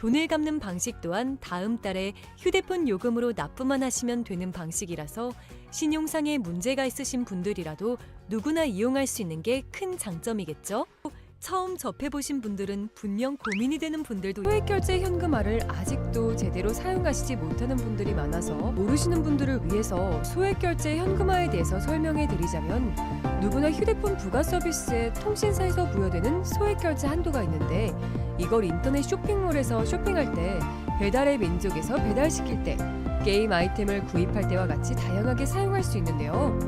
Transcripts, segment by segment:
돈을 갚는 방식 또한 다음 달에 휴대폰 요금으로 납부만 하시면 되는 방식이라서 신용상에 문제가 있으신 분들이라도 누구나 이용할 수 있는 게 큰 장점이겠죠? 처음 접해보신 분들은 분명 고민이 되는 분들도 소액결제 현금화를 아직도 제대로 사용하시지 못하는 분들이 많아서 모르시는 분들을 위해서 소액결제 현금화에 대해서 설명해 드리자면 누구나 휴대폰 부가 서비스에 통신사에서 부여되는 소액결제 한도가 있는데 이걸 인터넷 쇼핑몰에서 쇼핑할 때 배달의 민족에서 배달시킬 때 게임 아이템을 구입할 때와 같이 다양하게 사용할 수 있는데요.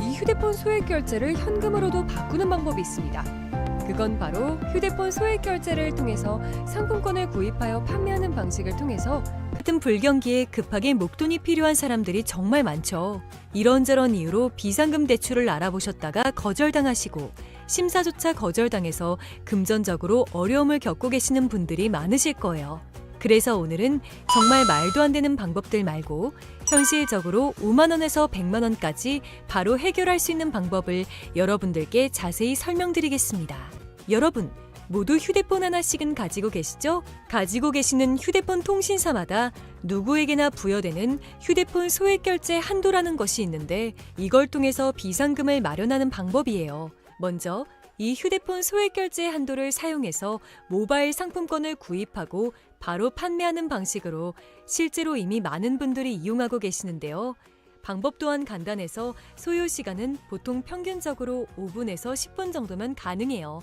이 휴대폰 소액결제를 현금으로도 바꾸는 방법이 있습니다. 그건 바로 휴대폰 소액결제를 통해서 상품권을 구입하여 판매하는 방식을 통해서 같은 불경기에 급하게 목돈이 필요한 사람들이 정말 많죠. 이런저런 이유로 비상금 대출을 알아보셨다가 거절당하시고 심사조차 거절당해서 금전적으로 어려움을 겪고 계시는 분들이 많으실 거예요. 그래서 오늘은 정말 말도 안 되는 방법들 말고 현실적으로 5만 원에서 100만 원까지 바로 해결할 수 있는 방법을 여러분들께 자세히 설명드리겠습니다. 여러분, 모두 휴대폰 하나씩은 가지고 계시죠? 가지고 계시는 휴대폰 통신사마다 누구에게나 부여되는 휴대폰 소액결제 한도라는 것이 있는데 이걸 통해서 비상금을 마련하는 방법이에요. 먼저 이 휴대폰 소액결제 한도를 사용해서 모바일 상품권을 구입하고 바로 판매하는 방식으로 실제로 이미 많은 분들이 이용하고 계시는데요. 방법 또한 간단해서 소요 시간은 보통 평균적으로 5분에서 10분 정도면 가능해요.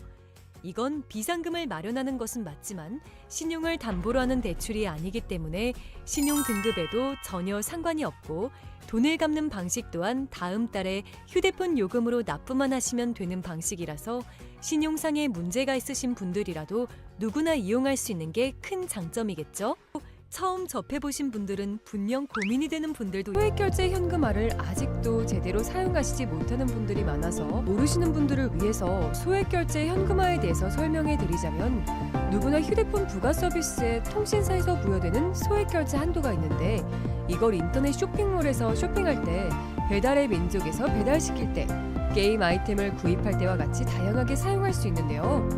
이건 비상금을 마련하는 것은 맞지만 신용을 담보로 하는 대출이 아니기 때문에 신용 등급에도 전혀 상관이 없고 돈을 갚는 방식 또한 다음 달에 휴대폰 요금으로 납부만 하시면 되는 방식이라서 신용상에 문제가 있으신 분들이라도 누구나 이용할 수 있는 게 큰 장점이겠죠? 처음 접해보신 분들은 분명 고민이 되는 분들도 소액결제 현금화를 아직도 제대로 사용하시지 못하는 분들이 많아서 모르시는 분들을 위해서 소액결제 현금화에 대해서 설명해 드리자면 누구나 휴대폰 부가 서비스에 통신사에서 부여되는 소액결제 한도가 있는데 이걸 인터넷 쇼핑몰에서 쇼핑할 때 배달의 민족에서 배달시킬 때 게임 아이템을 구입할 때와 같이 다양하게 사용할 수 있는데요.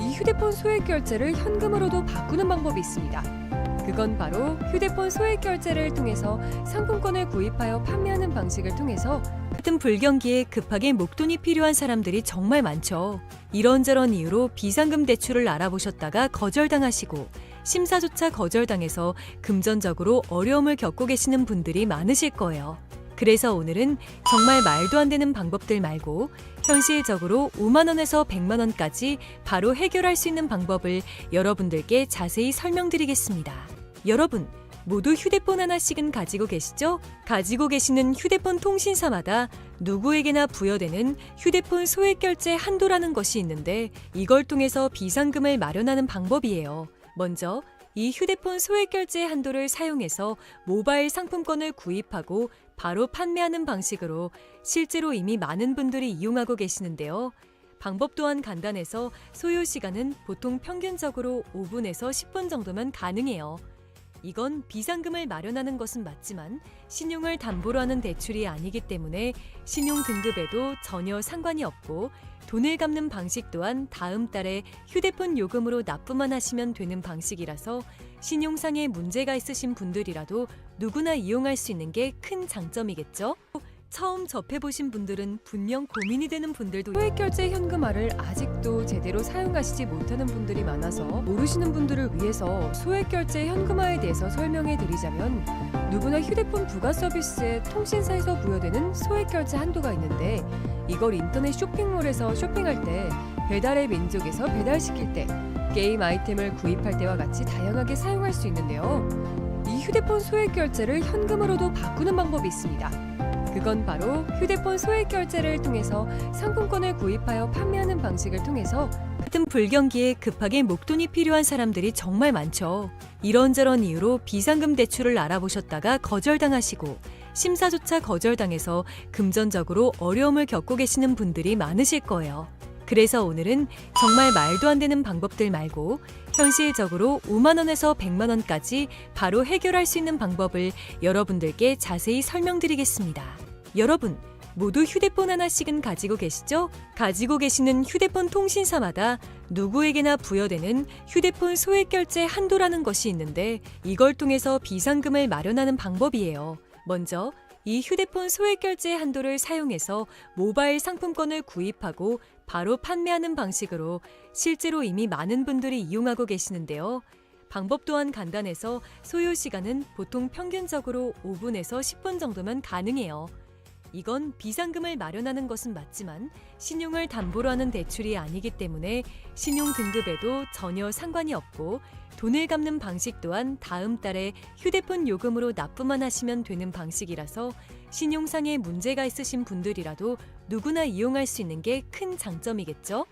이 휴대폰 소액결제를 현금으로도 바꾸는 방법이 있습니다. 그건 바로 휴대폰 소액결제를 통해서 상품권을 구입하여 판매하는 방식을 통해서 같은 불경기에 급하게 목돈이 필요한 사람들이 정말 많죠. 이런저런 이유로 비상금 대출을 알아보셨다가 거절당하시고 심사조차 거절당해서 금전적으로 어려움을 겪고 계시는 분들이 많으실 거예요. 그래서 오늘은 정말 말도 안 되는 방법들 말고 현실적으로 5만 원에서 100만 원까지 바로 해결할 수 있는 방법을 여러분들께 자세히 설명드리겠습니다. 여러분, 모두 휴대폰 하나씩은 가지고 계시죠? 가지고 계시는 휴대폰 통신사마다 누구에게나 부여되는 휴대폰 소액결제 한도라는 것이 있는데 이걸 통해서 비상금을 마련하는 방법이에요. 먼저 이 휴대폰 소액결제 한도를 사용해서 모바일 상품권을 구입하고 바로 판매하는 방식으로 실제로 이미 많은 분들이 이용하고 계시는데요. 방법 또한 간단해서 소요 시간은 보통 평균적으로 5분에서 10분 정도면 가능해요. 이건 비상금을 마련하는 것은 맞지만 신용을 담보로 하는 대출이 아니기 때문에 신용 등급에도 전혀 상관이 없고 돈을 갚는 방식 또한 다음 달에 휴대폰 요금으로 납부만 하시면 되는 방식이라서 신용상에 문제가 있으신 분들이라도 누구나 이용할 수 있는 게 큰 장점이겠죠? 처음 접해보신 분들은 분명 고민이 되는 분들도 소액결제 현금화를 아직도 제대로 사용하시지 못하는 분들이 많아서 모르시는 분들을 위해서 소액결제 현금화에 대해서 설명해 드리자면 누구나 휴대폰 부가 서비스에 통신사에서 부여되는 소액결제 한도가 있는데 이걸 인터넷 쇼핑몰에서 쇼핑할 때 배달의 민족에서 배달시킬 때 게임 아이템을 구입할 때와 같이 다양하게 사용할 수 있는데요. 이 휴대폰 소액결제를 현금으로도 바꾸는 방법이 있습니다. 그건 바로 휴대폰 소액결제를 통해서 상품권을 구입하여 판매하는 방식을 통해서 같은 불경기에 급하게 목돈이 필요한 사람들이 정말 많죠. 이런저런 이유로 비상금 대출을 알아보셨다가 거절당하시고 심사조차 거절당해서 금전적으로 어려움을 겪고 계시는 분들이 많으실 거예요. 그래서 오늘은 정말 말도 안 되는 방법들 말고 현실적으로 5만 원에서 100만 원까지 바로 해결할 수 있는 방법을 여러분들께 자세히 설명드리겠습니다. 여러분, 모두 휴대폰 하나씩은 가지고 계시죠? 가지고 계시는 휴대폰 통신사마다 누구에게나 부여되는 휴대폰 소액 결제 한도라는 것이 있는데 이걸 통해서 비상금을 마련하는 방법이에요. 먼저 이 휴대폰 소액 결제 한도를 사용해서 모바일 상품권을 구입하고 바로 판매하는 방식으로 실제로 이미 많은 분들이 이용하고 계시는데요. 방법 또한 간단해서 소요 시간은 보통 평균적으로 5분에서 10분 정도면 가능해요. 이건 비상금을 마련하는 것은 맞지만 신용을 담보로 하는 대출이 아니기 때문에 신용 등급에도 전혀 상관이 없고 돈을 갚는 방식 또한 다음 달에 휴대폰 요금으로 납부만 하시면 되는 방식이라서 신용상에 문제가 있으신 분들이라도 누구나 이용할 수 있는 게 큰 장점이겠죠?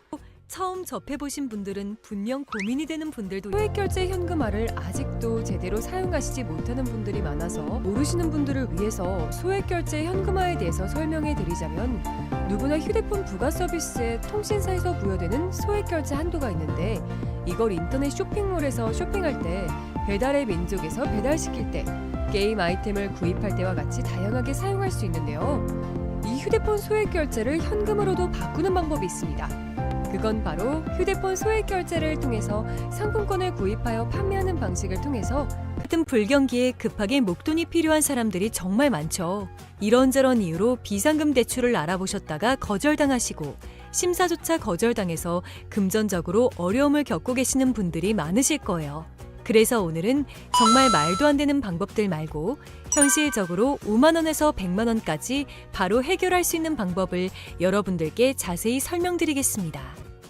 처음 접해보신 분들은 분명 고민이 되는 분들도 소액결제 현금화를 아직도 제대로 사용하시지 못하는 분들이 많아서 모르시는 분들을 위해서 소액결제 현금화에 대해서 설명해 드리자면 누구나 휴대폰 부가 서비스에 통신사에서 부여되는 소액결제 한도가 있는데 이걸 인터넷 쇼핑몰에서 쇼핑할 때 배달의 민족에서 배달시킬 때 게임 아이템을 구입할 때와 같이 다양하게 사용할 수 있는데요. 이 휴대폰 소액결제를 현금으로도 바꾸는 방법이 있습니다. 그건 바로 휴대폰 소액 결제를 통해서 상품권을 구입하여 판매하는 방식을 통해서 같은 불경기에 급하게 목돈이 필요한 사람들이 정말 많죠. 이런저런 이유로 비상금 대출을 알아보셨다가 거절당하시고 심사조차 거절당해서 금전적으로 어려움을 겪고 계시는 분들이 많으실 거예요. 그래서 오늘은 정말 말도 안 되는 방법들 말고 현실적으로 5만 원에서 100만 원까지 바로 해결할 수 있는 방법을 여러분들께 자세히 설명드리겠습니다.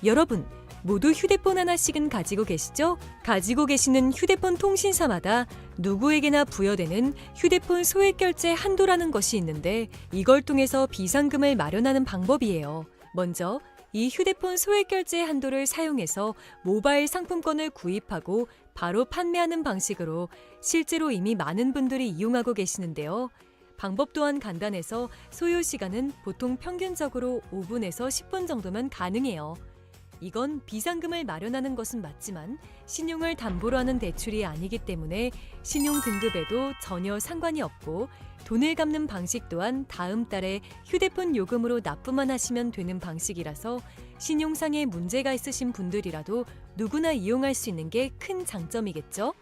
여러분, 모두 휴대폰 하나씩은 가지고 계시죠? 가지고 계시는 휴대폰 통신사마다 누구에게나 부여되는 휴대폰 소액 결제 한도라는 것이 있는데 이걸 통해서 비상금을 마련하는 방법이에요. 먼저 이 휴대폰 소액 결제 한도를 사용해서 모바일 상품권을 구입하고 바로 판매하는 방식으로 실제로 이미 많은 분들이 이용하고 계시는데요. 방법 또한 간단해서 소요 시간은 보통 평균적으로 5분에서 10분 정도면 가능해요. 이건 비상금을 마련하는 것은 맞지만 신용을 담보로 하는 대출이 아니기 때문에 신용 등급에도 전혀 상관이 없고 돈을 갚는 방식 또한 다음 달에 휴대폰 요금으로 납부만 하시면 되는 방식이라서 신용상에 문제가 있으신 분들이라도 누구나 이용할 수 있는 게 큰 장점이겠죠?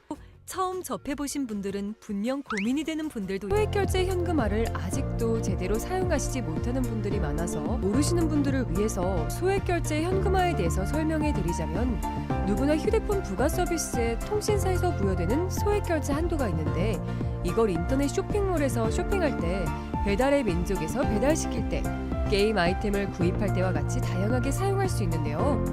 처음 접해보신 분들은 분명 고민이 되는 분들도 소액결제 현금화를 아직도 제대로 사용하시지 못하는 분들이 많아서 모르시는 분들을 위해서 소액결제 현금화에 대해서 설명해 드리자면 누구나 휴대폰 부가 서비스에 통신사에서 부여되는 소액결제 한도가 있는데 이걸 인터넷 쇼핑몰에서 쇼핑할 때 배달의 민족에서 배달시킬 때 게임 아이템을 구입할 때와 같이 다양하게 사용할 수 있는데요.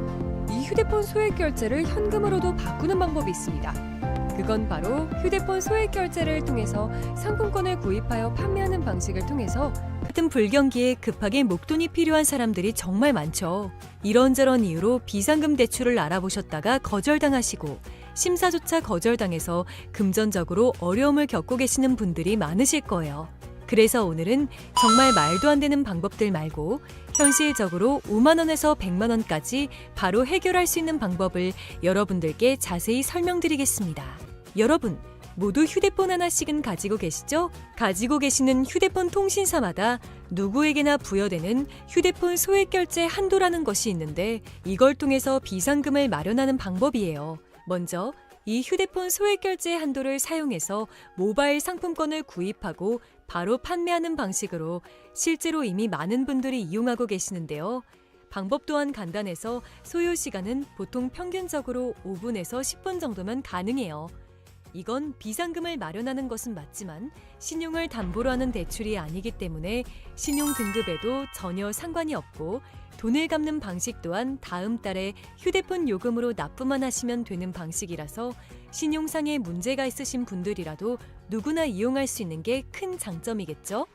이 휴대폰 소액결제를 현금으로도 바꾸는 방법이 있습니다. 그건 바로 휴대폰 소액 결제를 통해서 상품권을 구입하여 판매하는 방식을 통해서 같은 불경기에 급하게 목돈이 필요한 사람들이 정말 많죠. 이런저런 이유로 비상금 대출을 알아보셨다가 거절당하시고 심사조차 거절당해서 금전적으로 어려움을 겪고 계시는 분들이 많으실 거예요. 그래서 오늘은 정말 말도 안 되는 방법들 말고 현실적으로 5만 원에서 100만 원까지 바로 해결할 수 있는 방법을 여러분들께 자세히 설명드리겠습니다. 여러분, 모두 휴대폰 하나씩은 가지고 계시죠? 가지고 계시는 휴대폰 통신사마다 누구에게나 부여되는 휴대폰 소액 결제 한도라는 것이 있는데 이걸 통해서 비상금을 마련하는 방법이에요. 먼저 이 휴대폰 소액 결제 한도를 사용해서 모바일 상품권을 구입하고 바로 판매하는 방식으로 실제로 이미 많은 분들이 이용하고 계시는데요. 방법 또한 간단해서 소요 시간은 보통 평균적으로 5분에서 10분 정도면 가능해요. 이건 비상금을 마련하는 것은 맞지만 신용을 담보로 하는 대출이 아니기 때문에 신용 등급에도 전혀 상관이 없고 돈을 갚는 방식 또한 다음 달에 휴대폰 요금으로 납부만 하시면 되는 방식이라서 신용상에 문제가 있으신 분들이라도 누구나 이용할 수 있는 게 큰 장점이겠죠?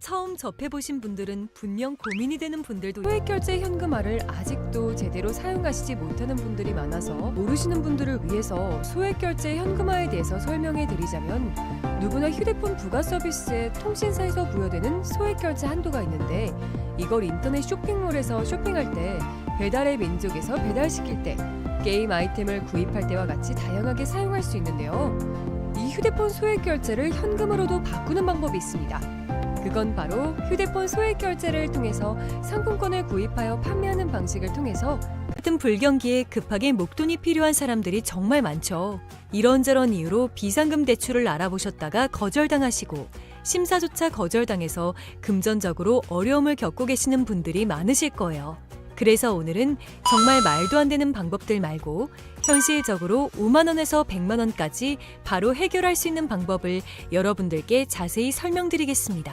처음 접해보신 분들은 분명 고민이 되는 분들도 소액결제 현금화를 아직도 제대로 사용하시지 못하는 분들이 많아서 모르시는 분들을 위해서 소액결제 현금화에 대해서 설명해 드리자면 누구나 휴대폰 부가 서비스에 통신사에서 부여되는 소액결제 한도가 있는데 이걸 인터넷 쇼핑몰에서 쇼핑할 때 배달의 민족에서 배달시킬 때 게임 아이템을 구입할 때와 같이 다양하게 사용할 수 있는데요. 이 휴대폰 소액결제를 현금으로도 바꾸는 방법이 있습니다. 그건 바로 휴대폰 소액 결제를 통해서 상품권을 구입하여 판매하는 방식을 통해서 같은 불경기에 급하게 목돈이 필요한 사람들이 정말 많죠. 이런저런 이유로 비상금 대출을 알아보셨다가 거절당하시고 심사조차 거절당해서 금전적으로 어려움을 겪고 계시는 분들이 많으실 거예요. 그래서 오늘은 정말 말도 안 되는 방법들 말고 현실적으로 5만 원에서 100만 원까지 바로 해결할 수 있는 방법을 여러분들께 자세히 설명드리겠습니다.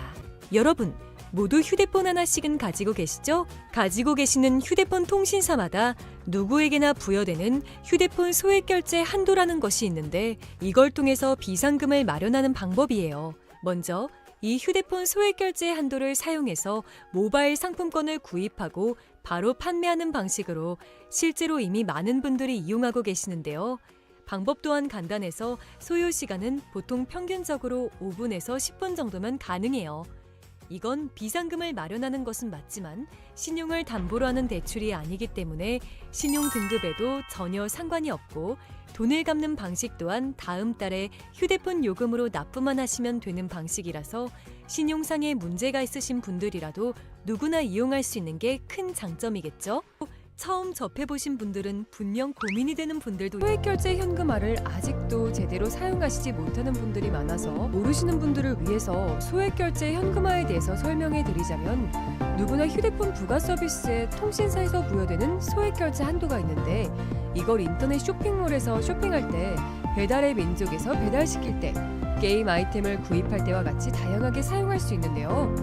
여러분, 모두 휴대폰 하나씩은 가지고 계시죠? 가지고 계시는 휴대폰 통신사마다 누구에게나 부여되는 휴대폰 소액 결제 한도라는 것이 있는데 이걸 통해서 비상금을 마련하는 방법이에요. 먼저 이 휴대폰 소액 결제 한도를 사용해서 모바일 상품권을 구입하고 바로 판매하는 방식으로 실제로 이미 많은 분들이 이용하고 계시는데요. 방법 또한 간단해서 소요 시간은 보통 평균적으로 5분에서 10분 정도면 가능해요. 이건 비상금을 마련하는 것은 맞지만 신용을 담보로 하는 대출이 아니기 때문에 신용 등급에도 전혀 상관이 없고 돈을 갚는 방식 또한 다음 달에 휴대폰 요금으로 납부만 하시면 되는 방식이라서 신용상에 문제가 있으신 분들이라도 누구나 이용할 수 있는 게 큰 장점이겠죠? 처음 접해보신 분들은 분명 고민이 되는 분들도 소액결제 현금화를 아직도 제대로 사용하시지 못하는 분들이 많아서 모르시는 분들을 위해서 소액결제 현금화에 대해서 설명해 드리자면 누구나 휴대폰 부가 서비스에 통신사에서 부여되는 소액결제 한도가 있는데 이걸 인터넷 쇼핑몰에서 쇼핑할 때 배달의 민족에서 배달시킬 때 게임 아이템을 구입할 때와 같이 다양하게 사용할 수 있는데요.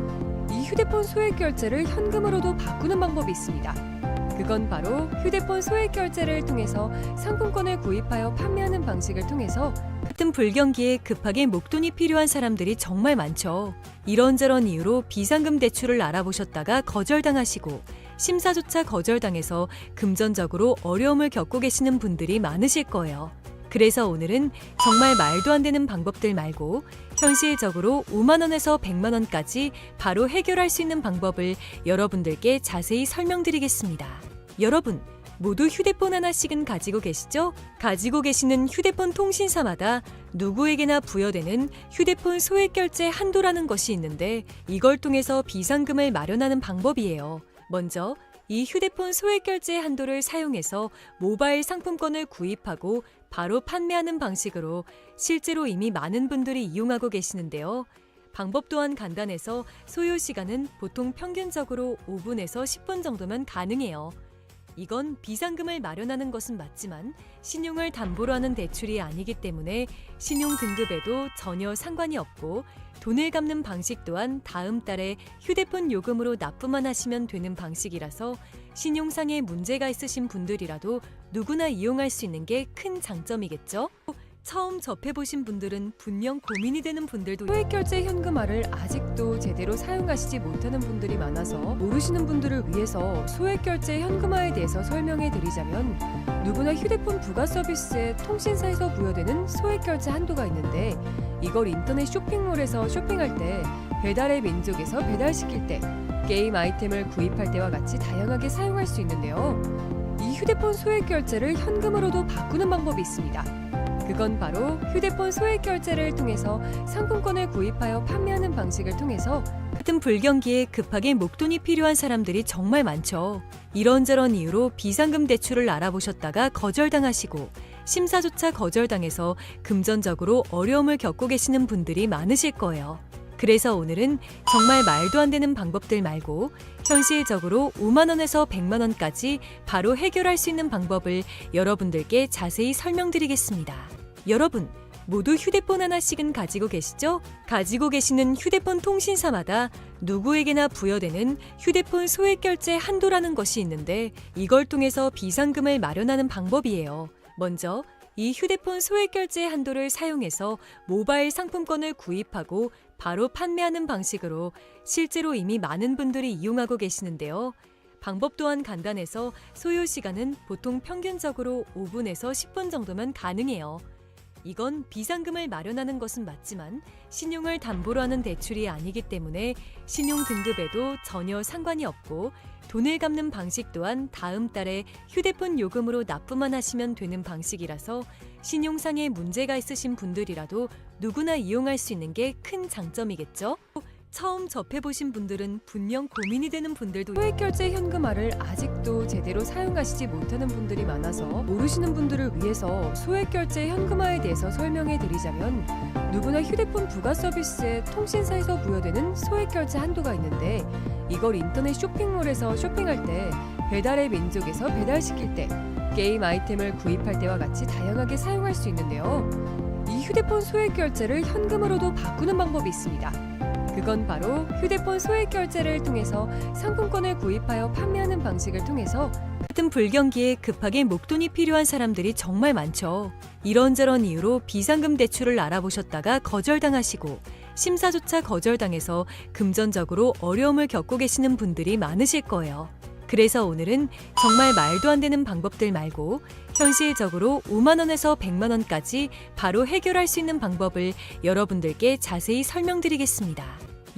이 휴대폰 소액결제를 현금으로도 바꾸는 방법이 있습니다. 그건 바로 휴대폰 소액 결제를 통해서 상품권을 구입하여 판매하는 방식을 통해서 같은 불경기에 급하게 목돈이 필요한 사람들이 정말 많죠. 이런저런 이유로 비상금 대출을 알아보셨다가 거절당하시고 심사조차 거절당해서 금전적으로 어려움을 겪고 계시는 분들이 많으실 거예요. 그래서 오늘은 정말 말도 안 되는 방법들 말고 현실적으로 5만 원에서 100만 원까지 바로 해결할 수 있는 방법을 여러분들께 자세히 설명드리겠습니다. 여러분, 모두 휴대폰 하나씩은 가지고 계시죠? 가지고 계시는 휴대폰 통신사마다 누구에게나 부여되는 휴대폰 소액 결제 한도라는 것이 있는데 이걸 통해서 비상금을 마련하는 방법이에요. 먼저 이 휴대폰 소액 결제 한도를 사용해서 모바일 상품권을 구입하고 바로 판매하는 방식으로 실제로 이미 많은 분들이 이용하고 계시는데요. 방법 또한 간단해서 소요 시간은 보통 평균적으로 5분에서 10분 정도면 가능해요. 이건 비상금을 마련하는 것은 맞지만 신용을 담보로 하는 대출이 아니기 때문에 신용 등급에도 전혀 상관이 없고 돈을 갚는 방식 또한 다음 달에 휴대폰 요금으로 납부만 하시면 되는 방식이라서 신용상에 문제가 있으신 분들이라도 누구나 이용할 수 있는 게 큰 장점이겠죠? 처음 접해보신 분들은 분명 고민이 되는 분들도 소액결제 현금화를 아직도 제대로 사용하시지 못하는 분들이 많아서 모르시는 분들을 위해서 소액결제 현금화에 대해서 설명해 드리자면 누구나 휴대폰 부가 서비스에 통신사에서 부여되는 소액결제 한도가 있는데 이걸 인터넷 쇼핑몰에서 쇼핑할 때 배달의 민족에서 배달시킬 때 게임 아이템을 구입할 때와 같이 다양하게 사용할 수 있는데요. 이 휴대폰 소액 결제를 현금으로도 바꾸는 방법이 있습니다. 그건 바로 휴대폰 소액 결제를 통해서 상품권을 구입하여 판매하는 방식을 통해서 같은 불경기에 급하게 목돈이 필요한 사람들이 정말 많죠. 이런저런 이유로 비상금 대출을 알아보셨다가 거절당하시고 심사조차 거절당해서 금전적으로 어려움을 겪고 계시는 분들이 많으실 거예요. 그래서 오늘은 정말 말도 안 되는 방법들 말고 현실적으로 5만 원에서 100만 원까지 바로 해결할 수 있는 방법을 여러분들께 자세히 설명드리겠습니다. 여러분, 모두 휴대폰 하나씩은 가지고 계시죠? 가지고 계시는 휴대폰 통신사마다 누구에게나 부여되는 휴대폰 소액 결제 한도라는 것이 있는데 이걸 통해서 비상금을 마련하는 방법이에요. 먼저 이 휴대폰 소액 결제 한도를 사용해서 모바일 상품권을 구입하고 바로 판매하는 방식으로 실제로 이미 많은 분들이 이용하고 계시는데요. 방법 또한 간단해서 소요 시간은 보통 평균적으로 5분에서 10분 정도면 가능해요. 이건 비상금을 마련하는 것은 맞지만 신용을 담보로 하는 대출이 아니기 때문에 신용 등급에도 전혀 상관이 없고 돈을 갚는 방식 또한 다음 달에 휴대폰 요금으로 납부만 하시면 되는 방식이라서 신용상에 문제가 있으신 분들이라도 누구나 이용할 수 있는 게 큰 장점이겠죠? 처음 접해보신 분들은 분명 고민이 되는 분들도 소액결제 현금화를 아직도 제대로 사용하시지 못하는 분들이 많아서 모르시는 분들을 위해서 소액결제 현금화에 대해서 설명해 드리자면 누구나 휴대폰 부가 서비스에 통신사에서 부여되는 소액결제 한도가 있는데 이걸 인터넷 쇼핑몰에서 쇼핑할 때 배달의 민족에서 배달시킬 때 게임 아이템을 구입할 때와 같이 다양하게 사용할 수 있는데요. 이 휴대폰 소액결제를 현금으로도 바꾸는 방법이 있습니다. 그건 바로 휴대폰 소액결제를 통해서 상품권을 구입하여 판매하는 방식을 통해서 같은 불경기에 급하게 목돈이 필요한 사람들이 정말 많죠. 이런저런 이유로 비상금 대출을 알아보셨다가 거절당하시고 심사조차 거절당해서 금전적으로 어려움을 겪고 계시는 분들이 많으실 거예요. 그래서 오늘은 정말 말도 안 되는 방법들 말고 현실적으로 5만 원에서 100만 원까지 바로 해결할 수 있는 방법을 여러분들께 자세히 설명드리겠습니다.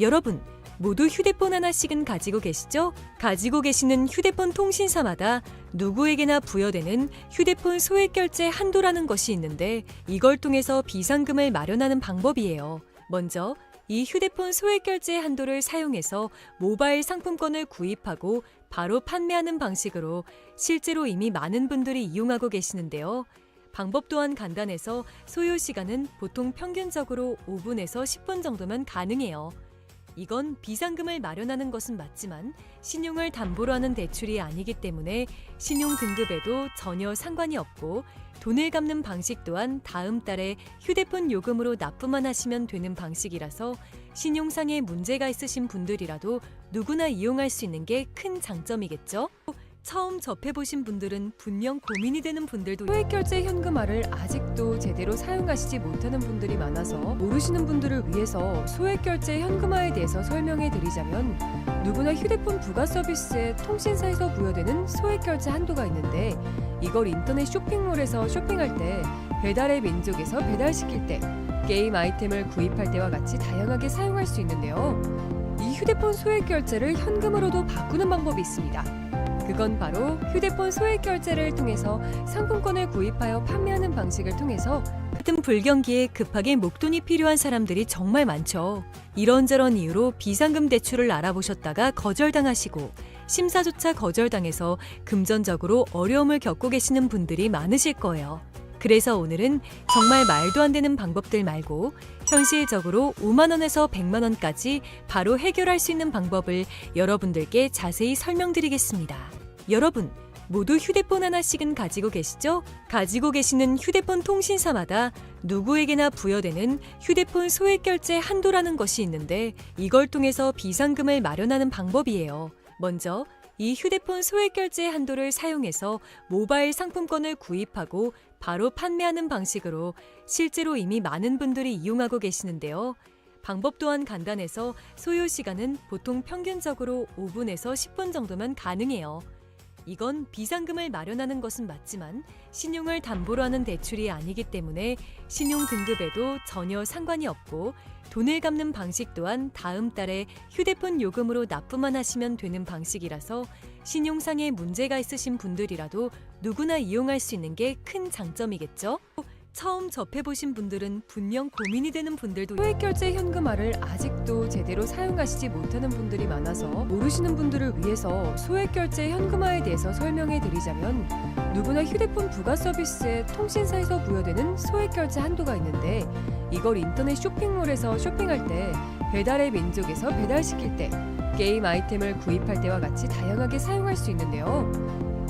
여러분, 모두 휴대폰 하나씩은 가지고 계시죠? 가지고 계시는 휴대폰 통신사마다 누구에게나 부여되는 휴대폰 소액결제 한도라는 것이 있는데 이걸 통해서 비상금을 마련하는 방법이에요. 먼저 이 휴대폰 소액결제 한도를 사용해서 모바일 상품권을 구입하고 바로 판매하는 방식으로 실제로 이미 많은 분들이 이용하고 계시는데요. 방법 또한 간단해서 소요 시간은 보통 평균적으로 5분에서 10분 정도면 가능해요. 이건 비상금을 마련하는 것은 맞지만 신용을 담보로 하는 대출이 아니기 때문에 신용 등급에도 전혀 상관이 없고 돈을 갚는 방식 또한 다음 달에 휴대폰 요금으로 납부만 하시면 되는 방식이라서 신용상에 문제가 있으신 분들이라도 누구나 이용할 수 있는 게 큰 장점이겠죠? 처음 접해보신 분들은 분명 고민이 되는 분들도 소액결제 현금화를 아직도 제대로 사용하시지 못하는 분들이 많아서 모르시는 분들을 위해서 소액결제 현금화에 대해서 설명해 드리자면 누구나 휴대폰 부가 서비스에 통신사에서 부여되는 소액결제 한도가 있는데 이걸 인터넷 쇼핑몰에서 쇼핑할 때 배달의 민족에서 배달시킬 때 게임 아이템을 구입할 때와 같이 다양하게 사용할 수 있는데요. 이 휴대폰 소액결제를 현금으로도 바꾸는 방법이 있습니다. 그건 바로 휴대폰 소액결제를 통해서 상품권을 구입하여 판매하는 방식을 통해서 같은 불경기에 급하게 목돈이 필요한 사람들이 정말 많죠. 이런저런 이유로 비상금 대출을 알아보셨다가 거절당하시고 심사조차 거절당해서 금전적으로 어려움을 겪고 계시는 분들이 많으실 거예요. 그래서 오늘은 정말 말도 안 되는 방법들 말고 현실적으로 5만 원에서 100만 원까지 바로 해결할 수 있는 방법을 여러분들께 자세히 설명드리겠습니다. 여러분, 모두 휴대폰 하나씩은 가지고 계시죠? 가지고 계시는 휴대폰 통신사마다 누구에게나 부여되는 휴대폰 소액결제 한도라는 것이 있는데 이걸 통해서 비상금을 마련하는 방법이에요. 먼저 이 휴대폰 소액결제 한도를 사용해서 모바일 상품권을 구입하고 바로 판매하는 방식으로 실제로 이미 많은 분들이 이용하고 계시는데요. 방법 또한 간단해서 소요 시간은 보통 평균적으로 5분에서 10분 정도면 가능해요. 이건 비상금을 마련하는 것은 맞지만 신용을 담보로 하는 대출이 아니기 때문에 신용 등급에도 전혀 상관이 없고 돈을 갚는 방식 또한 다음 달에 휴대폰 요금으로 납부만 하시면 되는 방식이라서 신용상에 문제가 있으신 분들이라도 누구나 이용할 수 있는 게 큰 장점이겠죠? 처음 접해보신 분들은 분명 고민이 되는 분들도 소액결제 현금화를 아직도 제대로 사용하시지 못하는 분들이 많아서 모르시는 분들을 위해서 소액결제 현금화에 대해서 설명해 드리자면 누구나 휴대폰 부가 서비스에 통신사에서 부여되는 소액결제 한도가 있는데 이걸 인터넷 쇼핑몰에서 쇼핑할 때 배달의 민족에서 배달시킬 때 게임 아이템을 구입할 때와 같이 다양하게 사용할 수 있는데요.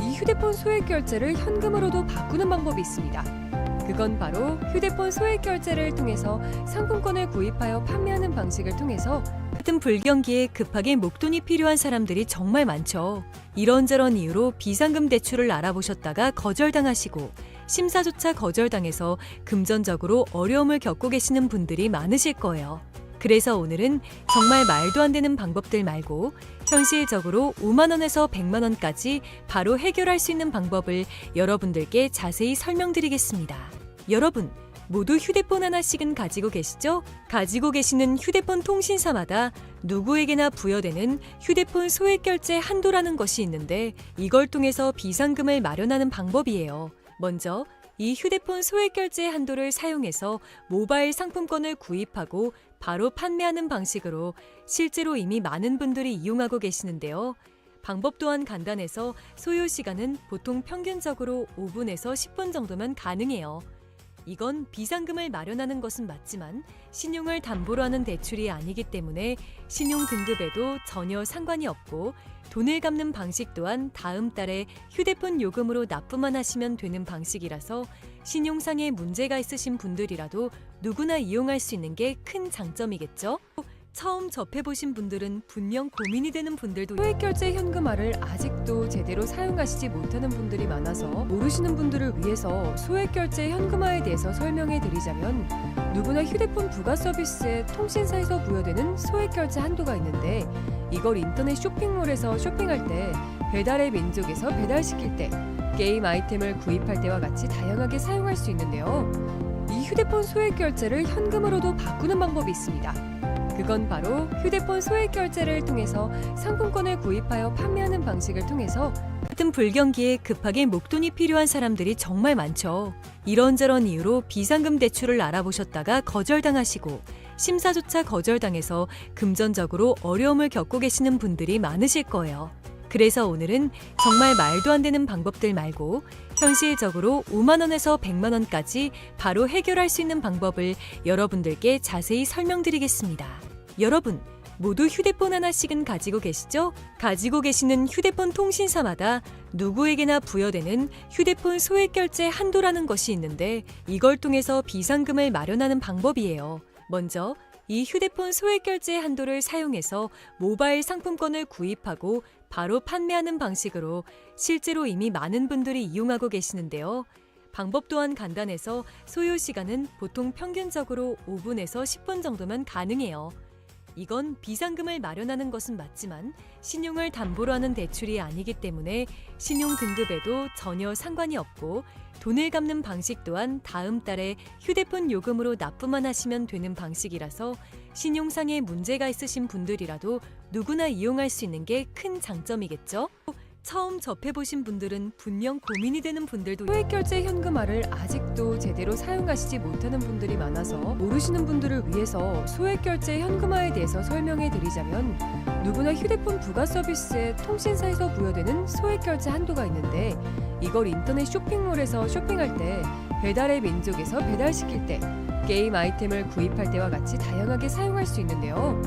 이 휴대폰 소액결제를 현금으로도 바꾸는 방법이 있습니다. 그건 바로 휴대폰 소액결제를 통해서 상품권을 구입하여 판매하는 방식을 통해서 같은 불경기에 급하게 목돈이 필요한 사람들이 정말 많죠. 이런저런 이유로 비상금 대출을 알아보셨다가 거절당하시고 심사조차 거절당해서 금전적으로 어려움을 겪고 계시는 분들이 많으실 거예요. 그래서 오늘은 정말 말도 안 되는 방법들 말고 현실적으로 5만 원에서 100만 원까지 바로 해결할 수 있는 방법을 여러분들께 자세히 설명드리겠습니다. 여러분, 모두 휴대폰 하나씩은 가지고 계시죠? 가지고 계시는 휴대폰 통신사마다 누구에게나 부여되는 휴대폰 소액결제 한도라는 것이 있는데 이걸 통해서 비상금을 마련하는 방법이에요. 먼저 이 휴대폰 소액결제 한도를 사용해서 모바일 상품권을 구입하고 바로 판매하는 방식으로 실제로 이미 많은 분들이 이용하고 계시는데요. 방법 또한 간단해서 소요 시간은 보통 평균적으로 5분에서 10분 정도면 가능해요. 이건 비상금을 마련하는 것은 맞지만 신용을 담보로 하는 대출이 아니기 때문에 신용 등급에도 전혀 상관이 없고 돈을 갚는 방식 또한 다음 달에 휴대폰 요금으로 납부만 하시면 되는 방식이라서 신용상에 문제가 있으신 분들이라도 누구나 이용할 수 있는 게 큰 장점이겠죠? 처음 접해보신 분들은 분명 고민이 되는 분들도 소액결제 현금화를 아직도 제대로 사용하시지 못하는 분들이 많아서 모르시는 분들을 위해서 소액결제 현금화에 대해서 설명해 드리자면 누구나 휴대폰 부가 서비스에 통신사에서 부여되는 소액결제 한도가 있는데 이걸 인터넷 쇼핑몰에서 쇼핑할 때 배달의 민족에서 배달시킬 때 게임 아이템을 구입할 때와 같이 다양하게 사용할 수 있는데요. 이 휴대폰 소액결제를 현금으로도 바꾸는 방법이 있습니다. 그건 바로 휴대폰 소액결제를 통해서 상품권을 구입하여 판매하는 방식을 통해서 같은 불경기에 급하게 목돈이 필요한 사람들이 정말 많죠. 이런저런 이유로 비상금 대출을 알아보셨다가 거절당하시고 심사조차 거절당해서 금전적으로 어려움을 겪고 계시는 분들이 많으실 거예요. 그래서 오늘은 정말 말도 안 되는 방법들 말고 현실적으로 5만 원에서 100만 원까지 바로 해결할 수 있는 방법을 여러분들께 자세히 설명드리겠습니다. 여러분, 모두 휴대폰 하나씩은 가지고 계시죠? 가지고 계시는 휴대폰 통신사마다 누구에게나 부여되는 휴대폰 소액결제 한도라는 것이 있는데 이걸 통해서 비상금을 마련하는 방법이에요. 먼저 이 휴대폰 소액결제 한도를 사용해서 모바일 상품권을 구입하고 바로 판매하는 방식으로 실제로 이미 많은 분들이 이용하고 계시는데요. 방법 또한 간단해서 소요 시간은 보통 평균적으로 5분에서 10분 정도면 가능해요. 이건 비상금을 마련하는 것은 맞지만 신용을 담보로 하는 대출이 아니기 때문에 신용 등급에도 전혀 상관이 없고 돈을 갚는 방식 또한 다음 달에 휴대폰 요금으로 납부만 하시면 되는 방식이라서 신용상에 문제가 있으신 분들이라도 누구나 이용할 수 있는 게 큰 장점이겠죠? 처음 접해보신 분들은 분명 고민이 되는 분들도 소액결제 현금화를 아직도 제대로 사용하시지 못하는 분들이 많아서 모르시는 분들을 위해서 소액결제 현금화에 대해서 설명해 드리자면 누구나 휴대폰 부가 서비스에 통신사에서 부여되는 소액결제 한도가 있는데 이걸 인터넷 쇼핑몰에서 쇼핑할 때 배달의 민족에서 배달시킬 때 게임 아이템을 구입할 때와 같이 다양하게 사용할 수 있는데요.